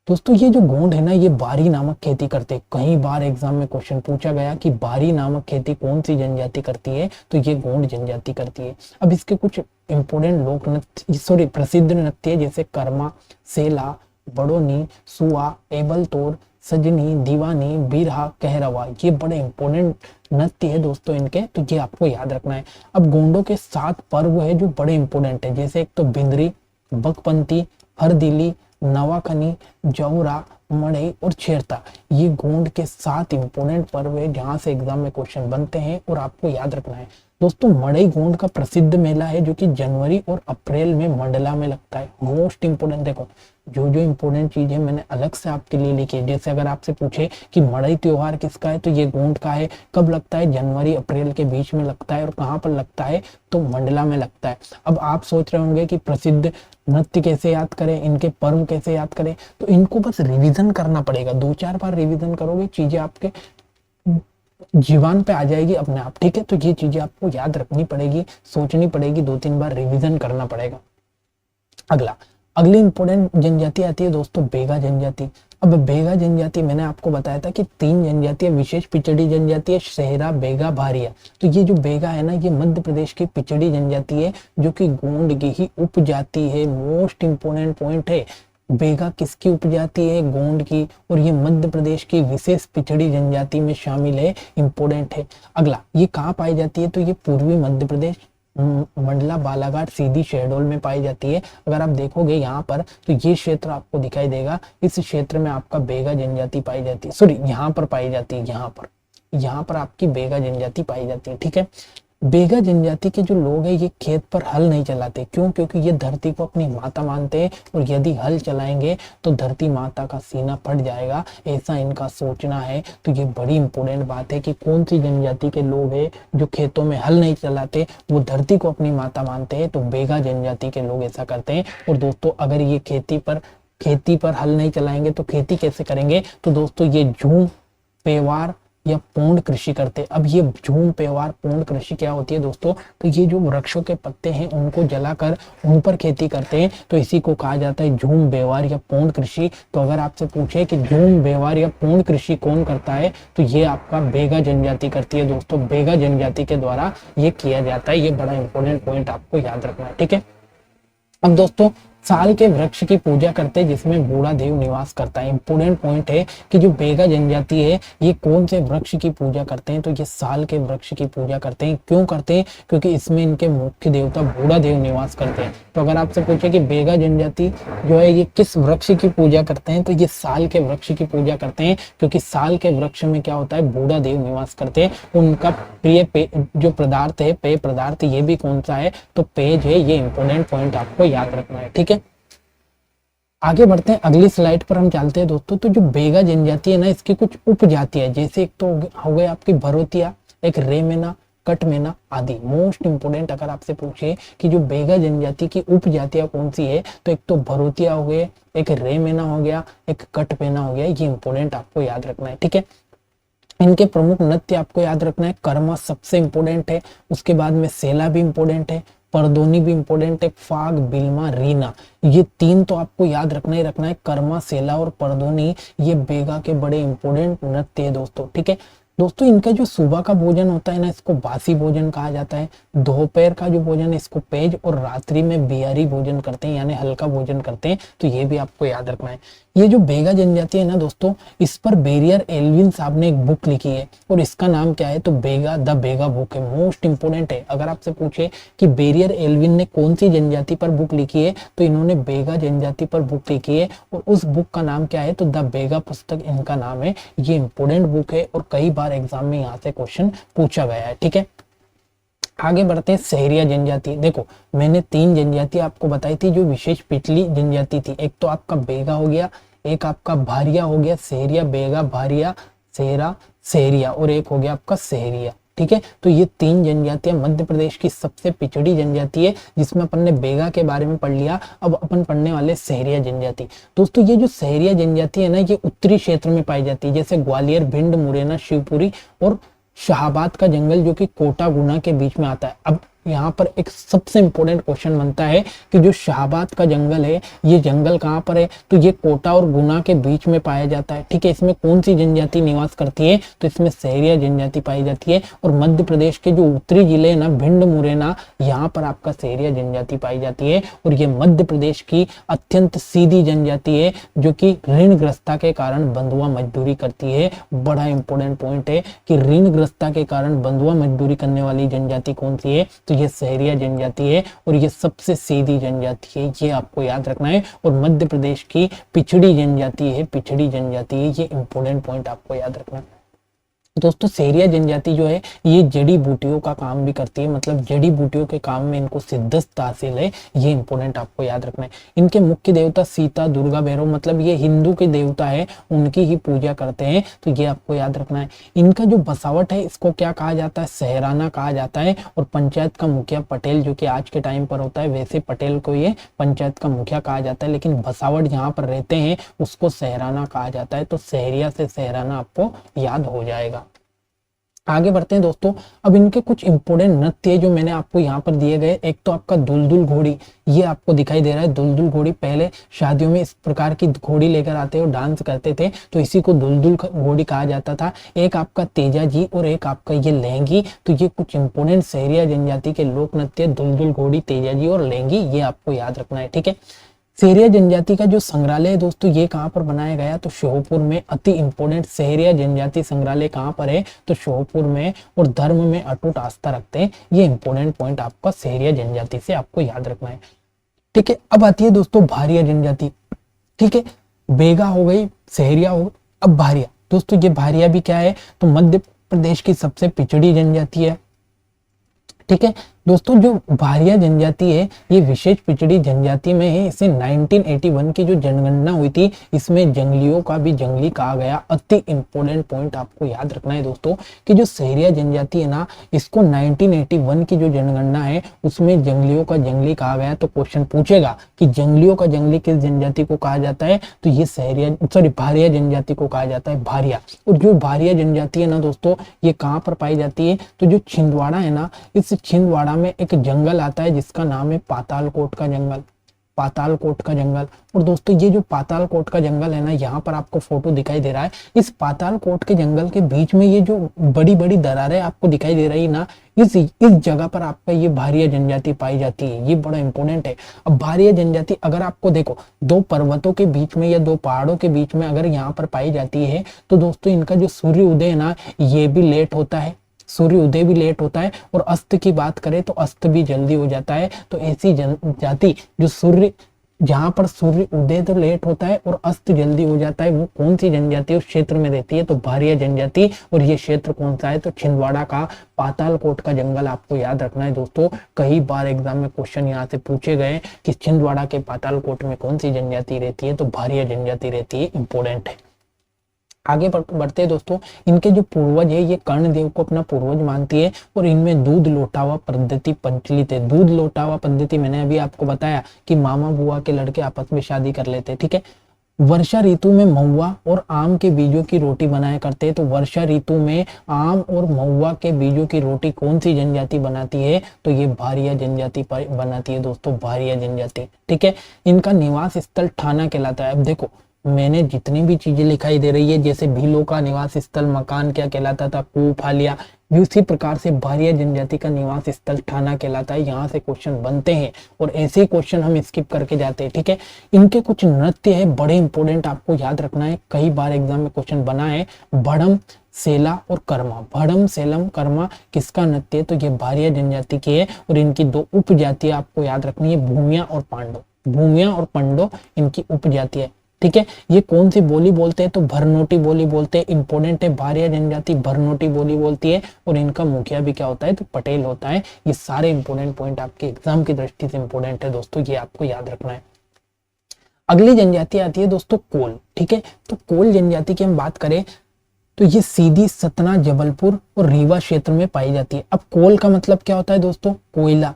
[SPEAKER 1] दोस्तों ये जो गोंड है ना, ये बारी नामक खेती करते हैं। कई बार एग्जाम में क्वेश्चन पूछा गया कि बारी नामक खेती कौन सी जनजाति करती है, तो ये गोंड जनजाति करती है। अब इसके कुछ इंपोर्टेंट लोक नृत्य प्रसिद्ध नृत्य जैसे कर्मा, सेला, बड़ोनी, सुआ, एबलतोड़, सजनी, दीवानी, बिरहा, कहरवा, ये बड़े इंपॉर्टेंट नृत्य है दोस्तों इनके, तो ये आपको याद रखना है। अब गोंडों के 7 पर्व है जो बड़े इंपॉर्टेंट है, जैसे एक तो बिंद्री, बकपंती, हरदिली, नवाखनी, जौरा, मड़ई और छेरता। ये गोंड के 7 इंपोर्टेंट पर्व है जहां से एग्जाम में क्वेश्चन बनते हैं और आपको याद रखना है। दोस्तों मड़ई गोंड का प्रसिद्ध मेला है जो कि जनवरी और अप्रैल में मंडला में लगता है। मोस्ट इंपोर्टेंट, देखो जो जो इंपोर्टेंट चीजें मैंने अलग से आपके लिए लिखी है। जैसे अगर आपसे पूछे कि मड़ई त्योहार किसका है, तो ये गोंड का है। कब लगता है, जनवरी अप्रैल के बीच में लगता है। और कहाँ पर लगता है, तो मंडला में लगता है। अब आप सोच रहे होंगे कि प्रसिद्ध नृत्य कैसे याद करें, इनके पर्व कैसे याद करें, तो इनको बस रिवीजन करना पड़ेगा। 2-4 बार रिवीजन करोगे चीजें आपके जीवन पे आ जाएगी अपने आप, ठीक है। तो ये चीजें आपको याद रखनी पड़ेगी, सोचनी पड़ेगी, 2-3 बार रिवीजन करना पड़ेगा। अगली इंपोर्टेंट जनजाति आती है दोस्तों बेगा जनजाति। अब बेगा जनजाति मैंने आपको बताया था कि 3 जनजातियां विशेष पिछड़ी जनजाति है, सेहरा, बेगा, भारिया। तो ये जो बेगा है ना, ये मध्य प्रदेश की पिछड़ी जनजाति है जो कि गोंड की ही उपजाति है। मोस्ट इंपोर्टेंट पॉइंट है, बेगा किसकी उपजाति है, गोंड की, और ये मध्य प्रदेश की विशेष पिछड़ी जनजाति में शामिल है, इंपोर्टेंट है। अगला, ये कहाँ पाई जाती है, तो ये पूर्वी मध्य प्रदेश, मंडला, बालाघाट, सीधी, शहडोल में पाई जाती है। अगर आप देखोगे यहाँ पर तो ये क्षेत्र आपको दिखाई देगा, इस क्षेत्र में आपका बेगा जनजाति पाई जाती है। सॉरी, यहाँ पर पाई जाती है, यहाँ पर आपकी बेगा जनजाति पाई जाती है, ठीक है। बेगा जनजाति के जो लोग हैं ये खेत पर हल नहीं चलाते, क्यों, क्योंकि ये धरती को अपनी माता मानते हैं और यदि हल चलाएंगे तो धरती माता का सीना फट जाएगा, ऐसा इनका सोचना है। तो ये बड़ी इंपॉर्टेंट बात है कि कौन सी जनजाति के लोग हैं जो खेतों में हल नहीं चलाते, वो धरती को अपनी माता मानते हैं, तो बेगा जनजाति के लोग ऐसा करते हैं। और दोस्तों अगर ये खेती पर हल नहीं चलाएंगे तो खेती कैसे करेंगे, तो दोस्तों ये झूम, पेवार या पूर्ण कृषि करते। अब ये झूम, पेवार, पूर्ण कृषि क्या होती है दोस्तों, तो ये जो वृक्षों के पत्ते हैं उनको जलाकर उन पर खेती करते हैं, तो इसी को कहा जाता है झूम, बेवार या पूर्ण कृषि। तो अगर आपसे पूछे कि झूम, बेवार या पूर्ण कृषि कौन करता है, तो ये आपका बेगा जनजाति करती है दोस्तों। बेगा जनजाति के द्वारा ये किया जाता है। ये बड़ा इंपॉर्टेंट पॉइंट आपको याद रखना है, ठीक है। अब दोस्तों साल के वृक्ष की पूजा करते हैं जिसमें बूढ़ा देव निवास करता है। इंपोर्टेंट पॉइंट है कि जो बेगा जनजाति है ये कौन से वृक्ष की पूजा करते हैं, तो ये साल के वृक्ष की पूजा करते हैं। क्यों करते हैं, क्योंकि इसमें इनके मुख्य देवता बूढ़ा देव निवास करते हैं। तो अगर आपसे पूछे कि बेगा जनजाति जो है ये किस वृक्ष की पूजा करते हैं, तो ये साल के वृक्ष की पूजा करते हैं, क्योंकि साल के वृक्ष में क्या होता है, बूढ़ा देव निवास करते हैं। उनका प्रिय जो पदार्थ है, पेय पदार्थ, ये भी कौन सा है, तो पेज है। ये इंपोर्टेंट पॉइंट आपको याद रखना है, ठीक है। आगे बढ़ते हैं, अगली स्लाइड पर हम चलते हैं दोस्तों। तो जो बेगा जनजाति है ना, इसकी कुछ उपजाति है, जैसे एक तो हो गए आपकी भरोतिया, एक रेमेना, कटमेना आदि। मोस्ट इंपोर्टेंट अगर आपसे पूछे कि जो बेगा जनजाति की उपजातियां कौन सी है, तो एक तो भरोतिया हो गए, एक रेमेना हो गया, एक कटमेना हो गया। ये इंपोर्टेंट आपको याद रखना है, ठीक है। इनके प्रमुख नृत्य आपको याद रखना है। कर्मा सबसे इंपोर्टेंट है, उसके बाद में सेला भी इंपोर्टेंट है, परदोनी भी इंपोर्टेंट है, फाग, बिल्मा, रीना, ये 3 तो आपको याद रखना ही रखना है। कर्मा, सेला और परदोनी ये बेगा के बड़े इंपोर्टेंट नृत्य है दोस्तों, ठीक है। दोस्तों इनका जो सुबह का भोजन होता है ना, इसको बासी भोजन कहा जाता है। दोपहर का जो भोजन है इसको पेज, और रात्रि में बिहारी भोजन करते हैं, यानी हल्का भोजन करते हैं। तो ये भी आपको याद रखना है। ये जो बेगा जनजाति है ना दोस्तों, इस पर बैरियर एल्विन साहब ने एक बुक लिखी है और इसका नाम क्या है, तो बेगा द बेगा बुक है। मोस्ट इंपोर्टेंट है। अगर आपसे पूछे कि बैरियर एल्विन ने कौन सी जनजाति पर बुक लिखी है, तो इन्होंने बेगा जनजाति पर बुक लिखी है और उस बुक का नाम क्या है, तो द बेगा पुस्तक इनका नाम है। ये इंपोर्टेंट बुक है और कई बार एग्जाम में यहाँ से क्वेश्चन पूछा गया है, ठीक है। आगे बढ़ते हैं सहरिया जनजाति। देखो मैंने 3 जनजाति आपको बताई थी जो विशेष पिछली जनजाति थी। एक तो आपका बेगा हो गया, एक आपका भारिया हो गया, सहरिया, बेगा, भारिया, सेहरा, सहरिया, और एक हो गया आपका सहरिया। ठीक है, तो ये 3 जनजातियां मध्य प्रदेश की सबसे पिछड़ी जनजाति है, जिसमें अपन ने बेगा के बारे में पढ़ लिया। अब अपन पढ़ने वाले सहरिया जनजाति। दोस्तों ये जो सहरिया जनजाति है ना, ये उत्तरी क्षेत्र में पाई जाती है, जैसे ग्वालियर, भिंड, मुरैना, शिवपुरी और शाहाबाद का जंगल जो कि कोटा गुना के बीच में आता है। अब यहाँ पर एक सबसे इंपॉर्टेंट क्वेश्चन बनता है कि जो शाहाबाद का जंगल है, ये जंगल कहाँ पर है? तो ये कोटा और गुना के बीच में पाया जाता है। ठीक है, इसमें कौन सी जनजाति निवास करती है? तो इसमें सहरिया जनजाति पाई जाती है। और मध्य प्रदेश के जो उत्तरी जिले है ना, भिंड, मुरैना, यहाँ पर आपका सहरिया जनजाति पाई जाती है। और ये मध्य प्रदेश की अत्यंत सीधी जनजाति है, जो कि ऋणग्रस्ता के कारण बंधुआ मजदूरी करती है। बड़ा इंपॉर्टेंट पॉइंट है कि ऋणग्रस्ता के कारण बंधुआ मजदूरी करने वाली जनजाति कौन सी है? तो ये सहरिया जनजाति है, और ये सबसे सीधी जनजाति है, ये आपको याद रखना है। और मध्य प्रदेश की पिछड़ी जनजाति है, पिछड़ी जनजाति है, ये इंपॉर्टेंट पॉइंट आपको याद रखना है। दोस्तों सहरिया जनजाति जो है ये जड़ी बूटियों का काम भी करती है, मतलब जड़ी बूटियों के काम में इनको सिद्धस्त हासिल है, ये इंपॉर्टेंट आपको याद रखना है। इनके मुख्य देवता सीता, दुर्गा, भैरव, मतलब ये हिंदू के देवता है, उनकी ही पूजा करते हैं, तो ये आपको याद रखना है। इनका जो बसावट है इसको क्या कहा जाता है? सहराना कहा जाता है। और पंचायत का मुखिया पटेल, जो कि आज के टाइम पर होता है, वैसे पटेल को ये पंचायत का मुखिया कहा जाता है, लेकिन बसावट जहाँ पर रहते हैं उसको सहराना कहा जाता है। तो सहरिया से सहराना आपको याद हो जाएगा। आगे बढ़ते हैं दोस्तों। अब इनके कुछ इंपोर्टेंट नृत्य है जो मैंने आपको यहाँ पर दिए गए। एक तो आपका दुलदुल घोड़ी, ये आपको दिखाई दे रहा है। दुलदुल घोड़ी, पहले शादियों में इस प्रकार की घोड़ी लेकर आते और डांस करते थे, तो इसी को दुलदुल घोड़ी कहा जाता था। एक आपका तेजा जी और एक आपका ये लहंगी। तो ये कुछ इंपोर्टेंट सहरिया जनजाति के लोक नृत्य, दुलदुल घोड़ी, तेजा जी और लहंगी, ये आपको याद रखना है। ठीक है, सहरिया जनजाति का जो संग्रहालय है दोस्तों, ये कहाँ पर बनाया गया? तो श्योपुर में। अति इंपोर्टेंट, सहरिया जनजाति संग्रहालय कहाँ पर है? तो श्योपुर में। और धर्म में अटूट आस्था रखते हैं, ये इंपोर्टेंट पॉइंट आपका सहरिया जनजाति से आपको याद रखना है। ठीक है, अब आती है दोस्तों भारिया जनजाति। ठीक है, बेगा हो गई, सहरिया हो गई, अब भारिया। दोस्तों ये भारिया भी क्या है? तो मध्य प्रदेश की सबसे पिछड़ी जनजाति है। ठीक है दोस्तों, जो भारिया जनजाति है ये विशेष पिछड़ी जनजाति में है। इसे 1981 की जो जनगणना हुई थी, इसमें जंगलियों का भी जंगली कहा गया। अति इंपॉर्टेंट पॉइंट आपको याद रखना है दोस्तों कि जो सहरिया जनजाति है ना, इसको 1981 की जो जनगणना है उसमें जंगलियों का जंगली कहा गया। तो क्वेश्चन पूछेगा कि जंगलियों का जंगली किस जनजाति को कहा जाता है? तो ये भारिया जनजाति को कहा जाता है, भारिया। और जो भारिया जनजाति है ना दोस्तों, ये कहाँ पर पाई जाती है? तो जो छिंदवाड़ा है ना, इस छिंदवाड़ा में एक जंगल आता है जिसका नाम है पातालकोट का जंगल, पातालकोट का जंगल। और दोस्तों ये जो पातालकोट का जंगल है ना, यहाँ पर आपको फोटो दिखाई दे रहा है। इस पातालकोट के जंगल के बीच में ये जो बड़ी बड़ी दरारें आपको दिखाई दे रही ना, इस जगह पर आपका ये भारिया जनजाति पाई जाती है। ये बड़ा इंपॉर्टेंट है। अब भारिया जनजाति अगर आपको देखो, 2 पर्वतों के बीच में या 2 पहाड़ों के बीच में अगर यहाँ पर पाई जाती है, तो दोस्तों इनका जो सूर्य उदय है ना, ये भी लेट होता है, सूर्य उदय भी लेट होता है। और अस्त की बात करें तो अस्त भी जल्दी हो जाता है। तो ऐसी जनजाति जो जहां पर सूर्य उदय तो लेट होता है और अस्त जल्दी हो जाता है, वो कौन सी जनजाति उस क्षेत्र में रहती है? तो भारिया जनजाति। और ये क्षेत्र कौन सा है? तो छिंदवाड़ा का पातालकोट का जंगल आपको याद रखना है दोस्तों। कई बार एग्जाम में क्वेश्चन यहाँ से पूछे गए कि छिंदवाड़ा के पातालकोट में कौन सी जनजाति रहती है? तो भारिया जनजाति रहती है, इंपॉर्टेंट है। आगे बढ़ते हैं दोस्तों। इनके जो पूर्वज है ये कर्णदेव को अपना पूर्वज मानती है। और इनमें दूध लोटावा पद्धति प्रचलित है। दूध लोटावा पद्धति मैंने अभी आपको बताया कि मामा बुआ के लड़के आपस में शादी कर लेते हैं। ठीक है, वर्षा ऋतु में महुआ और आम के बीजों की रोटी बनाया करते हैं। तो वर्षा ऋतु में आम और महुआ के बीजों की रोटी कौन सी जनजाति बनाती है? तो ये भारिया जनजाति बनाती है दोस्तों, भारिया जनजाति। ठीक है, इनका निवास स्थल ठाना कहलाता है। अब देखो मैंने जितनी भी चीजें लिखाई दे रही है, जैसे भीलों का निवास स्थल मकान क्या कहलाता था? कूफालिया। उसी प्रकार से भारिया जनजाति का निवास स्थल ठाना कहलाता है। यहाँ से क्वेश्चन बनते हैं और ऐसे क्वेश्चन हम स्किप करके जाते हैं। ठीक है, इनके कुछ नृत्य है बड़े इंपॉर्टेंट, आपको याद रखना है। कई बार एग्जाम में क्वेश्चन बना है। भड़म, सेला और कर्मा। भड़म, सेलम, कर्मा किसका नृत्य है? तो ये भारिया जनजाति की है। और इनकी 2 उपजातियां आपको याद रखनी है, भूमिया और पांडव। भूमिया और पांडव इनकी उपजाति है। ठीक है। ये कौन सी बोली बोलते हैं, तो भरनोटी बोली बोलते हैं। इंपोर्टेंट है, भारिया जनजाति भरनोटी बोली बोलती है और इनका मुखिया भी क्या होता है, तो पटेल होता है। ये सारे इंपोर्टेंट पॉइंट आपके एग्जाम की दृष्टि से इंपोर्टेंट है दोस्तों, ये आपको याद रखना है। अगली जनजाति आती है दोस्तों कोल। ठीक है, तो कोल जनजाति की हम बात करें तो ये सीधी सतना, जबलपुर और रीवा क्षेत्र में पाई जाती है। अब कोल का मतलब क्या होता है दोस्तों, कोयला।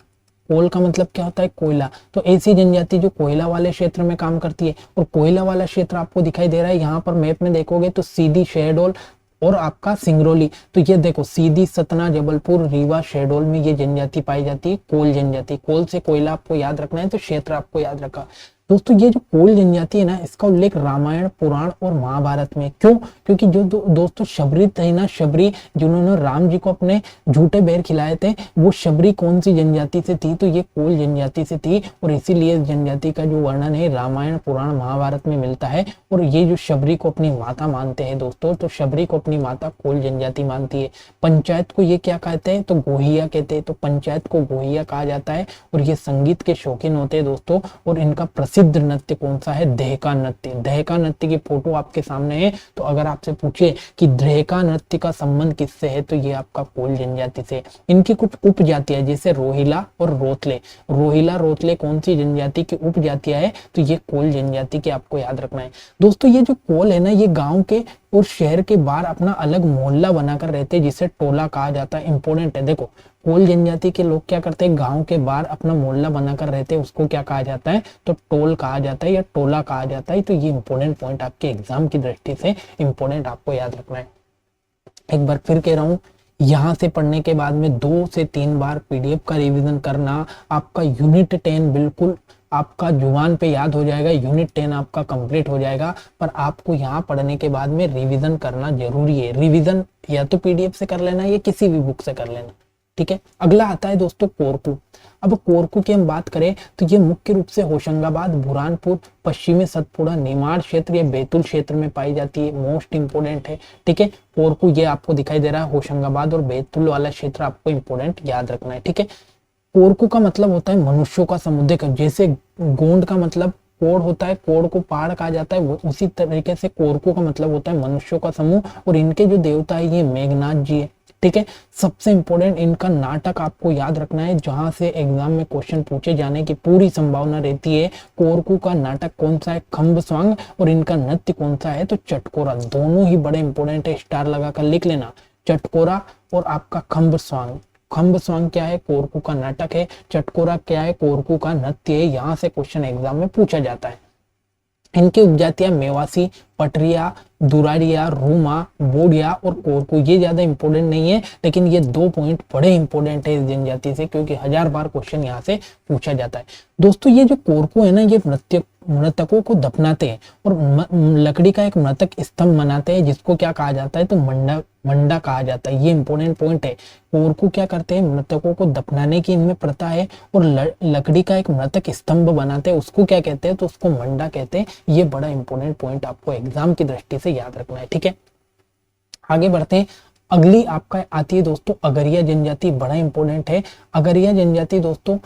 [SPEAKER 1] कोल का मतलब क्या होता है, कोयला। तो ऐसी जनजाति जो कोयला वाले क्षेत्र में काम करती है, और कोयला वाला क्षेत्र आपको दिखाई दे रहा है यहाँ पर मैप में देखोगे तो सीधी, शहडोल और आपका सिंगरौली। तो ये देखो सीधी, सतना, जबलपुर, रीवा, शहडोल में ये जनजाति पाई जाती है, कोल जनजाति। कोल से कोयला आपको याद रखना है, तो क्षेत्र आपको याद रखा। दोस्तों ये जो कोल जनजाति है ना, इसका उल्लेख रामायण, पुराण और महाभारत में, क्यों, क्योंकि जो दोस्तों शबरी थे ना, शबरी जिन्होंने राम जी को अपने झूठे बैर खिलाए थे, वो शबरी कौन सी जनजाति से थी, तो ये कोल जनजाति से थी। और इसीलिए जनजाति का जो वर्णन है रामायण, पुराण, महाभारत में मिलता है। और ये जो शबरी को अपनी माता मानते हैं दोस्तों, तो शबरी को अपनी माता कोल जनजाति मानती है। पंचायत को ये क्या कहते हैं, तो गोहिया कहते हैं। तो पंचायत को गोहिया कहा जाता है। और ये संगीत के शौकीन होते हैं दोस्तों, और इनका प्रसिद्ध नृत्य कौन सा है, दहका नृत्य। दहका नृत्य की फोटो आपके सामने है। तो अगर आपसे पूछे कि दहका नृत्य का संबंध किससे है, तो ये आपका कोल जनजाति से। इनकी कुछ उपजातियां जैसे रोहिला और रोतले। रोहिला, रोतले कौन सी जनजाति की उपजातियां है, तो ये कोल जनजाति की आपको याद रखना है। दोस्तों ये जो कोल है ना, ये गांव के और शहर के बाहर अपना अलग मोहल्ला बनाकर रहते हैं, जिसे टोला कहा जाता है। इंपोर्टेंट है, देखो कोल जनजाति के लोग क्या करते हैं, गांव के बाहर अपना मोहल्ला बनाकर रहते हैं, उसको क्या कहा जाता है, तो टोल कहा जाता है या टोला कहा जाता है। तो ये इंपोर्टेंट पॉइंट आपके एग्जाम की दृष्टि से इंपोर्टेंट आपको याद रखना है। एक बार फिर कह रहा हूँ, यहाँ से पढ़ने के बाद में 2 से 3 बार पीडीएफ का रिवीजन करना, आपका यूनिट 10 बिल्कुल आपका जुबान पे याद हो जाएगा, यूनिट 10 आपका कंप्लीट हो जाएगा। पर आपको यहाँ पढ़ने के बाद में रिवीजन करना जरूरी है। रिवीजन या तो पीडीएफ से कर लेना या किसी भी बुक से कर लेना, ठीक है। अगला आता है दोस्तों कोरकू। अब कोरकू की हम बात करें तो ये मुख्य रूप से होशंगाबाद, बुरहानपुर, पश्चिमी सतपुड़ा, निमाड़ क्षेत्र या बैतूल क्षेत्र में पाई जाती है। मोस्ट इंपोर्टेंट है, ठीक है। कोरकू ये आपको दिखाई दे रहा है, होशंगाबाद और बैतूल वाला क्षेत्र आपको इंपोर्टेंट याद रखना है, ठीक है। कोरकू का मतलब होता है मनुष्यों का समुदाय। जैसे गोंड का मतलब कोड़ होता है, कोड़ को पहाड़ कहा जाता है, उसी तरीके से कोरकू का मतलब होता है मनुष्यों का समूह। और इनके जो देवता है ये मेघनाथ जी है, ठीक है। सबसे इंपॉर्टेंट इनका नाटक आपको याद रखना है, जहां से एग्जाम में क्वेश्चन पूछे जाने की पूरी संभावना रहती है। कोरकू का नाटक कौन सा है, खम्ब स्वांग, और इनका नृत्य कौन सा है, तो चटकोरा। दोनों ही बड़े इंपॉर्टेंट है, स्टार लगाकर लिख लेना, चटकोरा और आपका खम्ब स्वांग। खम्ब स्वांग क्या है, कोरकू का नाटक है। चटकोरा क्या है, कोरकू का नृत्य है। यहाँ से क्वेश्चन एग्जाम में पूछा जाता है। इनकी उपजातियां मेवासी, पटरिया, दुरारिया, रूमा, बोडिया और कोरकू। ये ज्यादा इंपॉर्टेंट नहीं है, लेकिन ये 2 पॉइंट बड़े इंपॉर्टेंट है इस जनजाति से, क्योंकि 1000 बार क्वेश्चन यहाँ से पूछा जाता है। दोस्तों ये जो कोरकू है ना, ये मृतकों को दफनाते हैं और लकड़ी का एक मृतक स्तंभ बनाते हैं, जिसको क्या कहा जाता है, तो मंडा कहा जाता है। ये इंपॉर्टेंट पॉइंट है। कोरकू क्या करते हैं, मृतकों को दफनाने की इनमें प्रथा है, और लकड़ी का एक मृतक स्तंभ बनाते हैं, उसको क्या कहते हैं, तो उसको मंडा कहते हैं। ये बड़ा इंपॉर्टेंट पॉइंट आपको एग्जाम की दृष्टि से याद रखना है, ठीक है। आगे बढ़ते हैं। अगली आपका आती है दोस्तों अगरिया जनजाति, बड़ा इंपॉर्टेंट है। अगरिया जनजाति दोस्तों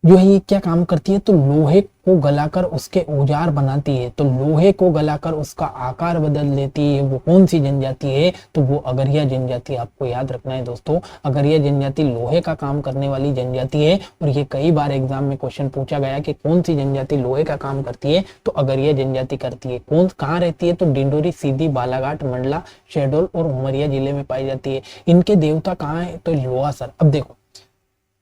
[SPEAKER 1] जो है ये क्या काम करती है, तो लोहे को गलाकर उसके औजार बनाती है। तो लोहे को गलाकर उसका आकार बदल देती है, वो कौन सी जनजाति है, तो वो अगरिया जनजाति। आपको याद रखना है दोस्तों, अगरिया जनजाति लोहे का काम करने वाली जनजाति है। और ये कई बार एग्जाम में क्वेश्चन पूछा गया कि कौन सी जनजाति लोहे का काम करती है, तो अगरिया जनजाति करती है। कौन कहाँ रहती है, तो डिंडोरी, सीधी, बालाघाट, मंडला, शहडोल और उमरिया जिले में पाई जाती है। इनके देवता कहाँ है, तो लोहासर। अब देखो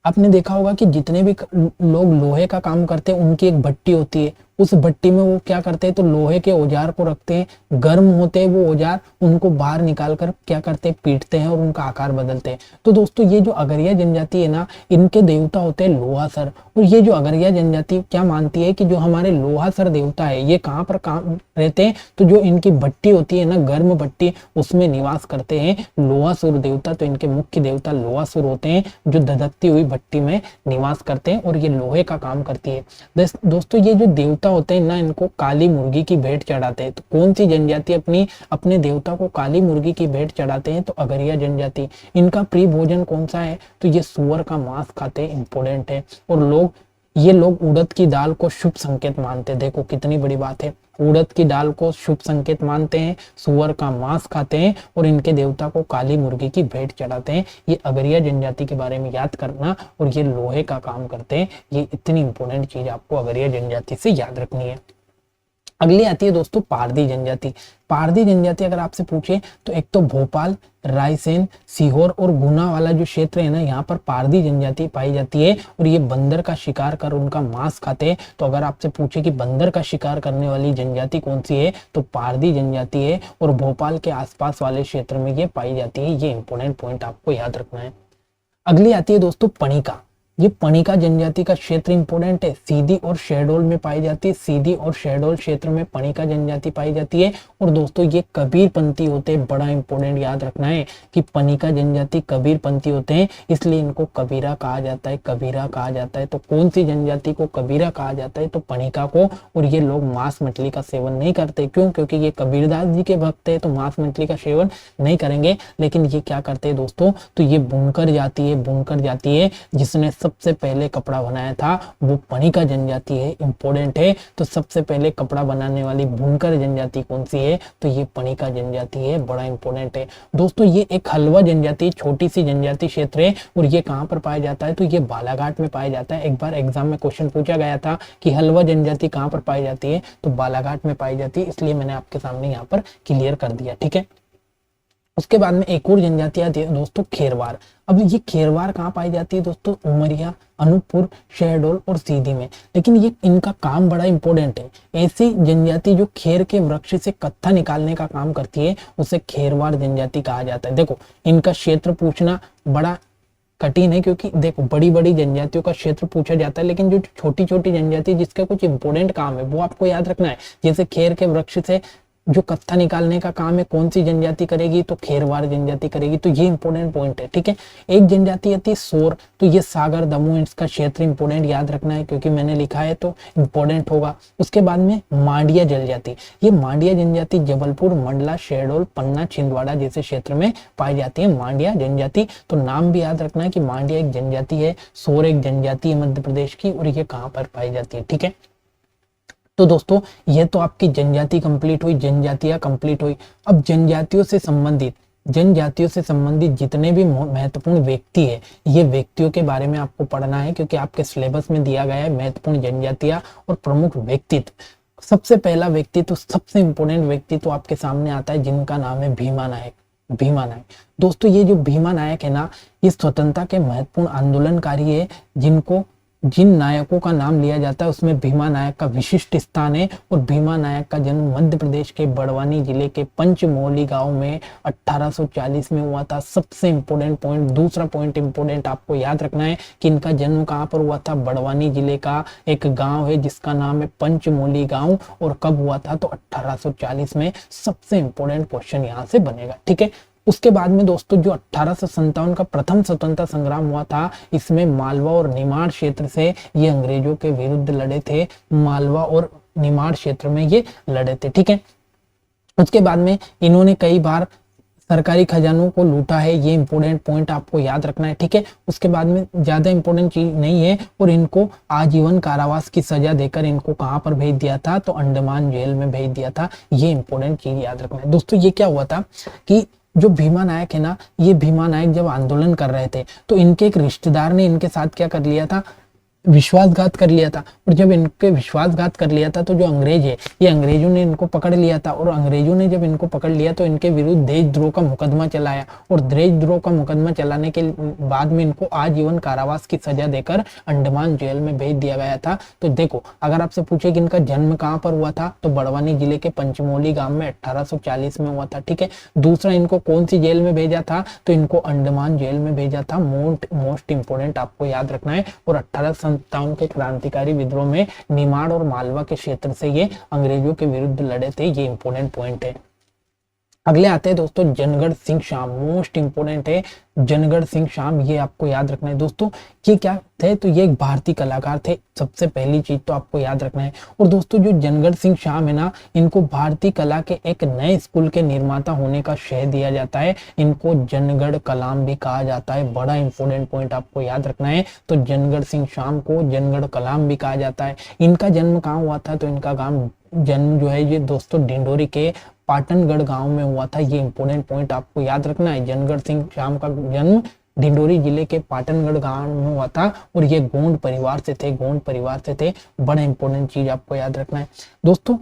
[SPEAKER 1] आपने देखा होगा कि जितने भी लोग लोहे का काम करते हैं उनकी एक भट्टी होती है, उस भट्टी में वो क्या करते हैं, तो लोहे के औजार को रखते हैं, गर्म होते हैं वो औजार, उनको बाहर निकाल कर क्या करते हैं, पीटते हैं और उनका आकार बदलते हैं। तो दोस्तों ये जो अगरिया जनजाति है ना, इनके देवता होते हैं लोहासर। और ये जो अगरिया जनजाति क्या मानती है कि जो हमारे लोहासर देवता है ये कहाँ पर काम रहते हैं, तो जो इनकी भट्टी होती है ना, गर्म भट्टी, उसमें निवास करते हैं लोहासुर देवता। तो इनके मुख्य देवता लोहासुर होते हैं, जो धधकती हुई भट्टी में निवास करते हैं और ये लोहे का काम करती है। दोस्तों ये जो देवता होते हैं ना, इनको काली मुर्गी की भेंट चढ़ाते हैं। तो कौन सी जनजाति अपने देवता को काली मुर्गी की भेंट चढ़ाते हैं, तो अगरिया जनजाति। इनका प्रिय भोजन कौन सा है, तो ये सुअर का मांस खाते हैं, इंपॉर्टेंट है। और लोग ये लोग उड़द की दाल को शुभ संकेत मानते हैं। देखो कितनी बड़ी बात है, उड़द की दाल को शुभ संकेत मानते हैं, सुअर का मांस खाते हैं और इनके देवता को काली मुर्गी की भेंट चढ़ाते हैं। ये अगरिया जनजाति के बारे में याद करना, और ये लोहे का काम करते हैं। ये इतनी इंपॉर्टेंट चीज आपको अगरिया जनजाति से याद रखनी है। अगली आती है दोस्तों पारधी जनजाति। पारधी जनजाति अगर आपसे पूछे तो एक तो भोपाल, रायसेन, सीहोर और गुना वाला जो क्षेत्र है ना, यहाँ पर पारधी जनजाति पाई जाती है और ये बंदर का शिकार कर उनका मांस खाते हैं। तो अगर आपसे पूछे कि बंदर का शिकार करने वाली जनजाति कौन सी है, तो पारधी जनजाति है और भोपाल के आसपास वाले क्षेत्र में ये पाई जाती है। ये इंपॉर्टेंट पॉइंट आपको याद रखना है। अगली आती है दोस्तों पणिका। ये पणिका जनजाति का क्षेत्र इंपोर्टेंट है, सीधी और शहडोल में पाई जाती है। सीधी और शहडोल क्षेत्र में पणिका जनजाति पाई जाती है। और दोस्तों ये कबीरपंथी होते हैं, बड़ा इंपॉर्टेंट याद रखना है कि पणिका जनजाति कबीरपंथी होते हैं, इसलिए इनको कबीरा कहा जाता है। कबीरा कहा जाता है तो कौन सी जनजाति को कबीरा कहा जाता है, तो पणिका को। और ये लोग मांस मछली का सेवन नहीं करते, क्यों? क्योंकि ये कबीरदास जी के भक्त है, तो मांस मछली का सेवन नहीं करेंगे। लेकिन ये क्या करते हैं दोस्तों, तो ये बुनकर जाती है जिसने सबसे पहले कपड़ा बनाया था वो पणिका जनजाति है। इंपॉर्टेंट है, तो सबसे पहले कपड़ा बनाने वाली बुनकर जनजाति कौन सी है, तो ये पणिका जनजाति है। बड़ा इंपॉर्टेंट है दोस्तों। ये एक हलवा जनजाति, छोटी सी जनजाति क्षेत्र है और ये कहाँ पर पाया जाता है, तो ये बालाघाट में पाया जाता है। एक बार एग्जाम में क्वेश्चन पूछा गया था कि हलवा जनजाति कहाँ पर पाई जाती है, तो बालाघाट में पाई जाती है, इसलिए मैंने आपके सामने यहाँ पर क्लियर कर दिया। ठीक है, उसके बाद में एक और जनजाति आती है दोस्तों खेरवार। अब ये खेरवार कहाँ पाई जाती है दोस्तों, उमरिया, अनूपपुर, शहडोल और सीधी में। लेकिन ये इनका काम बड़ा इंपॉर्टेंट है। ऐसी जनजाति जो खेर के वृक्ष से कत्था निकालने का काम करती है उसे खेरवार जनजाति कहा जाता है। देखो इनका क्षेत्र पूछना बड़ा कठिन है, क्योंकि देखो बड़ी बड़ी जनजातियों का क्षेत्र पूछा जाता है, लेकिन जो छोटी छोटी जनजाति जिसका कुछ इंपॉर्टेंट काम है वो आपको याद रखना है। जैसे खेर के वृक्ष से जो कत्था निकालने का काम है कौन सी जनजाति करेगी, तो खेरवार जनजाति करेगी। तो ये इंपॉर्टेंट पॉइंट है। ठीक है, एक जनजाति आती है सोर, तो ये सागर, दमोह, इसका क्षेत्र इंपॉर्टेंट याद रखना है, क्योंकि मैंने लिखा है तो इंपॉर्टेंट होगा। उसके बाद में मांडिया जनजाति। ये मांडिया जनजाति जबलपुर, मंडला, शहडोल, पन्ना, छिंदवाड़ा जैसे क्षेत्र में पाई जाती है मांडिया जनजाति। तो नाम भी याद रखना है कि मांडिया एक जनजाति है, सोर एक जनजाति है मध्य प्रदेश की, और ये कहाँ पर पाई जाती है। ठीक है, तो दोस्तों ये तो आपकी जनजाति कंप्लीट हुई, जनजातियां कंप्लीट हुई। अब जनजातियों से संबंधित जितने भी महत्वपूर्ण व्यक्ति है, ये व्यक्तियों के बारे में आपको पढ़ना है, क्योंकि आपके सिलेबस में दिया गया है महत्वपूर्ण जनजातियां और प्रमुख व्यक्तित्व। सबसे पहला व्यक्तित्व, सबसे इंपॉर्टेंट व्यक्तित्व आपके सामने आता है, जिनका नाम है भीमा नायक। भीमा नायक दोस्तों, ये जो भीमा नायक है ना, ये स्वतंत्रता के महत्वपूर्ण आंदोलनकारी है, जिन नायकों का नाम लिया जाता है उसमें भीमा नायक का विशिष्ट स्थान है। और भीमा नायक का जन्म मध्य प्रदेश के बड़वानी जिले के पंचमोली गांव में 1840 में हुआ था। सबसे इंपॉर्टेंट पॉइंट, दूसरा पॉइंट इंपॉर्टेंट आपको याद रखना है कि इनका जन्म कहाँ पर हुआ था, बड़वानी जिले का एक गांव है जिसका नाम है पंचमोली गांव, और कब हुआ था, तो 1840 में। सबसे इंपॉर्टेंट क्वेश्चन यहाँ से बनेगा। ठीक है, उसके बाद में दोस्तों जो 1857 का प्रथम स्वतंत्रता संग्राम हुआ था, इसमें मालवा और निमाड़ क्षेत्र से ये अंग्रेजों के विरुद्ध लड़े थे। मालवा और निमाड़ क्षेत्र में ये लड़े थे। ठीक है, उसके बाद में इन्होंने कई बार सरकारी खजानों को लूटा है। ये इंपॉर्टेंट पॉइंट आपको याद रखना है। ठीक है, उसके बाद में ज्यादा इंपॉर्टेंट चीज नहीं है, और इनको आजीवन कारावास की सजा देकर इनको कहां पर भेज दिया था, तो अंडमान जेल में भेज दिया था। ये इंपॉर्टेंट चीज याद रखना है दोस्तों। ये क्या हुआ था कि जो भीमा नायक है ना, ये भीमा नायक जब आंदोलन कर रहे थे तो इनके एक रिश्तेदार ने इनके साथ क्या कर लिया था, विश्वासघात कर लिया था। और जब इनके विश्वासघात कर लिया था तो जो अंग्रेज है, ये अंग्रेजों ने इनको पकड़ लिया था। और अंग्रेजों ने जब इनको पकड़ लिया तो इनके विरुद्ध देशद्रोह का मुकदमा चलाया, और देशद्रोह का मुकदमा चलाने के बाद में इनको आजीवन कारावास की सजा देकर अंडमान जेल में भेज दिया गया था। तो देखो अगर आपसे पूछे कि इनका जन्म कहाँ पर हुआ था, तो बड़वानी जिले के पंचमोली गांव में 1840 में हुआ था। ठीक है, दूसरा इनको कौन सी जेल में भेजा था, तो इनको अंडमान जेल में भेजा था। मोस्ट इंपोर्टेंट आपको याद रखना है। और 1857 के क्रांतिकारी विद्रोह में निमाड़ और मालवा के क्षेत्र से ये अंग्रेजों के विरुद्ध लड़े थे। ये इंपोर्टेंट पॉइंट है। अगले आते हैं दोस्तों जनगढ़ सिंह शाह। मोस्ट इंपोर्टेंट है, जनगढ़ सिंह शाम, ये आपको याद रखना है दोस्तों। ये क्या थे, तो ये एक भारतीय कलाकार थे, सबसे पहली चीज तो आपको याद रखना है। और दोस्तों जो जनगढ़ सिंह शाम है ना, इनको भारतीय कला के एक नए स्कूल के निर्माता होने का श्रेय दिया जाता है। इनको जनगढ़ कलाम भी कहा जाता है, बड़ा इंपॉर्टेंट पॉइंट आपको याद रखना है। तो जनगढ़ सिंह शाम को जनगढ़ कलाम भी कहा जाता है। इनका जन्म कहाँ हुआ था, तो इनका जन्म जो है ये दोस्तों डिंडोरी के पाटनगढ़ गांव में हुआ था। ये इंपॉर्टेंट पॉइंट आपको याद रखना है। जनगढ़ सिंह शाम का जन्म डिंडोरी जिले के पाटनगढ़ गांव में हुआ था और ये गोंड परिवार से थे, गोंड परिवार से थे। बड़ा इंपॉर्टेंट चीज आपको याद रखना है दोस्तों।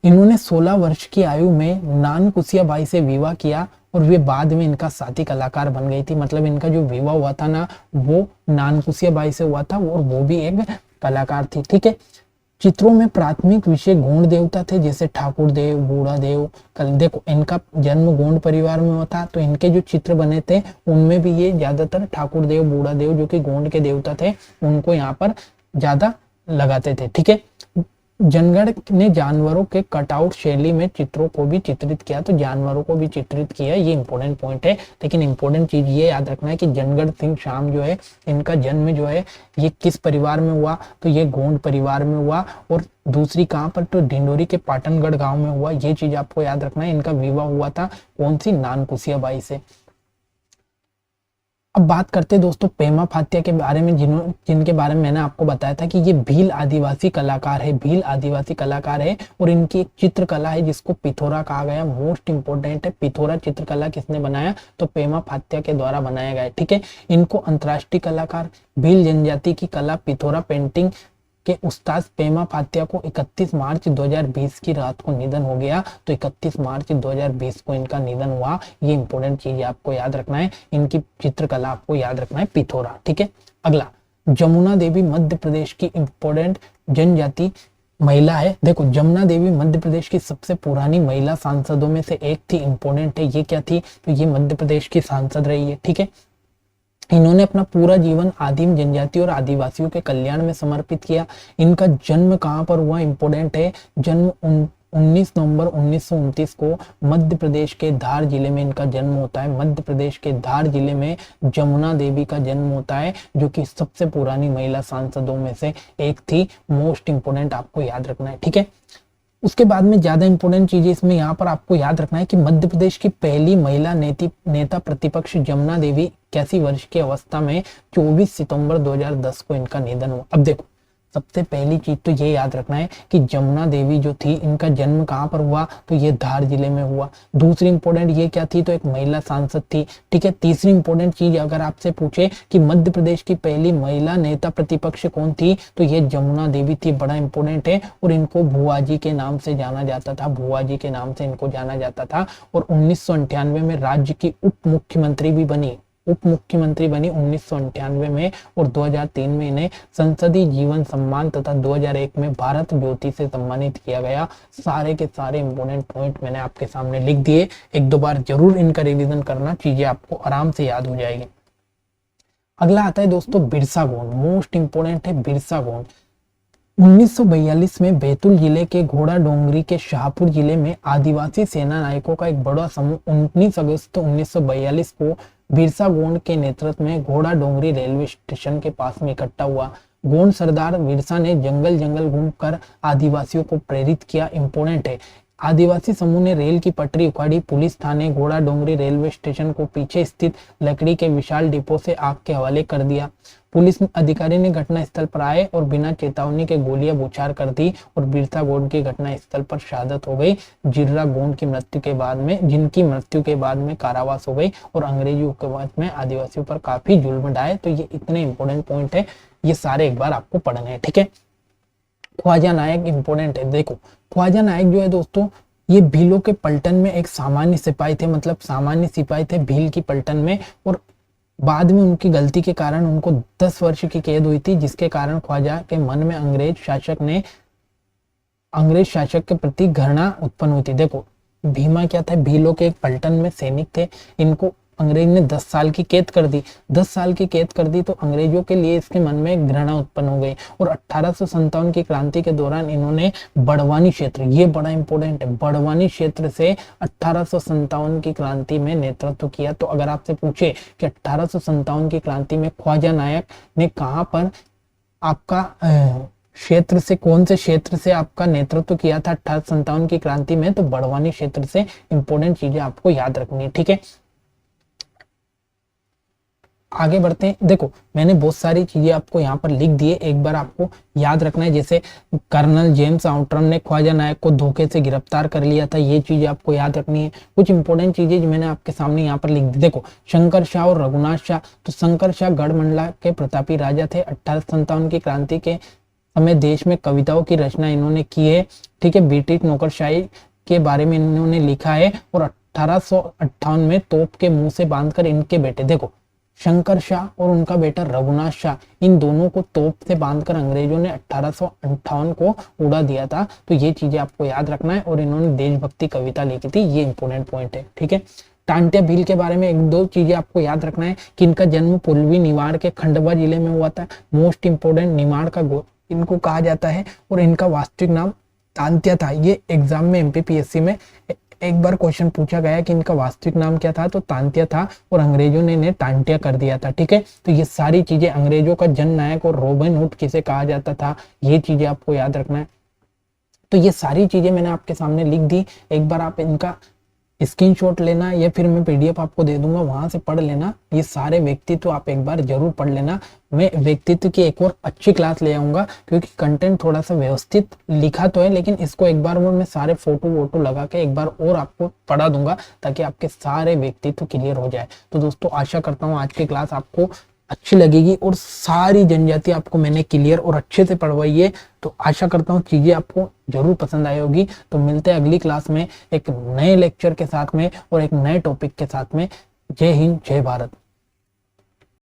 [SPEAKER 1] इन्होंने 16 वर्ष की आयु में नानकुसिया बाई से विवाह किया और वे बाद में इनका साथी कलाकार बन गई थी। मतलब इनका जो विवाह हुआ था ना, वो नानकुसिया बाई से हुआ था और वो भी एक कलाकार थी, ठीक है। चित्रों में प्राथमिक विषय गोंड देवता थे, जैसे ठाकुर देव, बूढ़ा देव। कल देखो इनका जन्म गोंड परिवार में हुआ था, तो इनके जो चित्र बने थे उनमें भी ये ज्यादातर ठाकुर देव, बूढ़ा देव जो कि गोंड के देवता थे, उनको यहाँ पर ज्यादा लगाते थे, ठीक है। जनगढ़ ने जानवरों के कटआउट शैली में चित्रों को भी चित्रित किया, तो जानवरों को भी चित्रित किया, ये इंपॉर्टेंट पॉइंट है। लेकिन इंपॉर्टेंट चीज ये याद रखना है कि जनगढ़ सिंह शाम जो है, इनका जन्म जो है ये किस परिवार में हुआ, तो ये गोंड परिवार में हुआ। और दूसरी कहाँ पर, तो डिंडोरी के पाटनगढ़ गांव में हुआ। ये चीज आपको याद रखना है। इनका विवाह हुआ था कौन सी, नानकुसिया बाई से। अब बात करते हैं दोस्तों पेमा फात्या के बारे में, जिनके बारे में मैंने आपको बताया था कि ये भील आदिवासी कलाकार है, भील आदिवासी कलाकार है। और इनकी एक चित्रकला है जिसको पिथोरा कहा गया, मोस्ट इंपोर्टेंट है। पिथोरा चित्रकला किसने बनाया, तो पेमा फात्या के द्वारा बनाया गया है, ठीक है। इनको अंतर्राष्ट्रीय कलाकार, भील जनजाति की कला पिथोरा पेंटिंग के उस्ताद पेमा फात्या को 31 मार्च 2020 की रात को निधन हो गया। तो 31 मार्च 2020 को इनका निधन हुआ। ये इंपॉर्टेंट चीज आपको याद रखना है। इनकी चित्रकला आपको याद रखना है, पिथोरा, ठीक है। अगला, जमुना देवी मध्य प्रदेश की इंपॉर्टेंट जनजाति महिला है। देखो जमुना देवी मध्य प्रदेश की सबसे पुरानी महिला सांसदों में से एक थी, इंपॉर्टेंट है। ये क्या थी, तो ये मध्य प्रदेश की सांसद रही है, ठीक है। इन्होंने अपना पूरा जीवन आदिम जनजाति और आदिवासियों के कल्याण में समर्पित किया। इनका जन्म कहाँ पर हुआ, इंपोर्टेंट है। जन्म 19 नवंबर 1929 को मध्य प्रदेश के धार जिले में इनका जन्म होता है। मध्य प्रदेश के धार जिले में जमुना देवी का जन्म होता है, जो कि सबसे पुरानी महिला सांसदों में से एक थी। मोस्ट इंपोर्टेंट आपको याद रखना है, ठीक है। उसके बाद में ज्यादा इंपॉर्टेंट चीजें इसमें यहाँ पर आपको याद रखना है कि मध्य प्रदेश की पहली महिला नेता प्रतिपक्ष जमुना देवी 81 वर्ष की अवस्था में 24 सितंबर 2010 को इनका निधन हुआ। अब देखो सबसे पहली चीज तो ये याद रखना है कि जमुना देवी जो थी, इनका जन्म कहाँ पर हुआ, तो ये धार जिले में हुआ। दूसरी इंपॉर्टेंट ये क्या थी, तो एक महिला सांसद थी, ठीक है। तीसरी इंपॉर्टेंट चीज अगर आपसे पूछे कि मध्य प्रदेश की पहली महिला नेता प्रतिपक्ष कौन थी, तो ये जमुना देवी थी। बड़ा इंपॉर्टेंट है। और इनको भुआजी के नाम से जाना जाता था, भुआजी के नाम से इनको जाना जाता था। और 1998 में राज्य की उप मुख्यमंत्री भी बनी, उप मुख्यमंत्री बनी 1998 में। और 2003 में इन्हें संसदीय जीवन सम्मान तथा 2001 में भारत ज्योति से सम्मानित किया गया। सारे के सारे इंपोर्टेंट पॉइंट मैंने आपके सामने लिख दिए। एक दो बार जरूर इनका रिवीजन करना, चीजें आपको आराम से याद हो जाएगी। अगला आता है दोस्तों बिरसा गोंड। मोस्ट इंपोर्टेंट है बिरसा गोंड। 1942 में बैतूल जिले के घोड़ा डोंगरी के शाहपुर जिले में आदिवासी सेना नायकों का एक बड़ा समूह 19 अगस्त 1942 को बिरसा गोंड के नेतृत्व में घोड़ा डोंगरी रेलवे स्टेशन के पास में इकट्ठा हुआ। गोंड सरदार बिरसा ने जंगल जंगल घूमकर आदिवासियों को प्रेरित किया। इंपोर्टेंट है, आदिवासी समूह ने रेल की पटरी उखाड़ी, पुलिस थाने घोड़ा डोंगरी रेलवे स्टेशन को पीछे स्थित लकड़ी के विशाल डिपो से आग के हवाले कर दिया। पुलिस अधिकारी ने घटना स्थल पर आए और बिना चेतावनी के गोलियां बौछार कर दी और बिरसा गोंड की घटना स्थल पर शहादत हो गई। जिर्रा गोंड की मृत्यु के बाद में, जिनकी मृत्यु के बाद में कारावास हो गई और अंग्रेजी हुकूमत में आदिवासियों पर काफी जुल्म ढाए। तो ये इतने इंपॉर्टेंट पॉइंट है, ये सारे एक बार आपको पढ़ने हैं, ठीक है। ख्वाजा नायक इंपोर्टेंट है। देखो ख्वाजा नायक जो है दोस्तों, ये भीलों के पलटन में एक सामान्य सिपाही थे, मतलब सामान्य सिपाही थे भील की पलटन में। और बाद में उनकी गलती के कारण उनको 10 वर्ष की कैद हुई थी, जिसके कारण ख्वाजा के मन में अंग्रेज शासक के प्रति घृणा उत्पन्न हुई थी। देखो भीमा क्या था, भीलों के एक पलटन में सैनिक थे। इनको अंग्रेज ने 10 साल की कैद कर दी। 10 साल की कैद कर दी तो अंग्रेजों के लिए इसके मन में घृणा उत्पन्न हो गई और 1857 की क्रांति के दौरान इन्होंने बड़वानी क्षेत्र, ये बड़ा इंपॉर्टेंट है, बड़वानी क्षेत्र से 1857 की क्रांति में नेतृत्व किया। तो अगर आपसे पूछे कि 1857 की क्रांति में ख्वाजा नायक ने कहां पर आपका क्षेत्र से, कौन से क्षेत्र से आपका नेतृत्व किया था 1857 की क्रांति में, तो बड़वानी क्षेत्र से। इंपॉर्टेंट चीजें आपको याद रखनी है, ठीक है। आगे बढ़ते हैं। देखो मैंने बहुत सारी चीजें आपको यहाँ पर लिख दी है, एक बार आपको याद रखना है। जैसे कर्नल जेम्स आउटरम ने ख्वाजा नायक को धोखे से गिरफ्तार कर लिया था, ये चीजें आपको याद रखनी है। कुछ इंपॉर्टेंट चीजें जो मैंने आपके सामने यहाँ पर लिख दी। देखो शंकर शाह और रघुनाथ शाह, तो शंकर शाह गढ़मंडला के प्रतापी राजा थे। 1857 की क्रांति के समय देश में कविताओं की रचना इन्होंने की है, ठीक है। ब्रिटिश नौकरशाही के बारे में इन्होंने लिखा है और 1858 में तोप के मुंह से बांधकर इनके बेटे, देखो शंकर शाह और उनका बेटा रघुनाथ शाह, इन दोनों को तोप से बांधकर अंग्रेजों ने 1858 को उड़ा दिया था। तो ये चीजें आपको याद रखना है। और इन्होंने देशभक्ति कविता लिखी थी, ये इंपॉर्टेंट पॉइंट है, ठीक है। टांटिया भील के बारे में एक दो चीजें आपको याद रखना है कि इनका जन्म पूर्वी निमाड़ के खंडवा जिले में हुआ था। मोस्ट इंपोर्टेंट, निमाड़ का इनको कहा जाता है और इनका वास्तविक नाम तांत्या था। ये एग्जाम में एमपीपीएससी में एक बार क्वेश्चन पूछा गया कि इनका वास्तविक नाम क्या था, तो तांत्या था और अंग्रेजों ने इन्हें टांटिया कर दिया था, ठीक है। तो ये सारी चीजें, अंग्रेजों का जननायक और रॉबिन हुड किसे कहा जाता था, ये चीजें आपको याद रखना है। तो ये सारी चीजें मैंने आपके सामने लिख दी, एक बार आप इनका स्क्रीनशॉट लेना या फिर मैं पीडीएफ आपको दे दूंगा, वहां से पढ़ लेना। ये सारे व्यक्तित्व आप एक बार जरूर पढ़ लेना। मैं व्यक्तित्व की एक और अच्छी क्लास ले आऊंगा क्योंकि कंटेंट थोड़ा सा व्यवस्थित लिखा तो है, लेकिन इसको एक बार मैं सारे फोटो वोटो लगा के एक बार और आपको पढ़ा दूंगा ताकि आपके सारे व्यक्तित्व क्लियर हो जाए। तो दोस्तों आशा करता हूँ आज की क्लास आपको अच्छी लगेगी और सारी जनजाति आपको मैंने क्लियर और अच्छे से पढ़वाई है। तो आशा करता हूँ चीजें आपको जरूर पसंद आई होगी। तो मिलते हैं अगली क्लास में एक नए लेक्चर के साथ में और एक नए टॉपिक के साथ में। जय हिंद, जय भारत।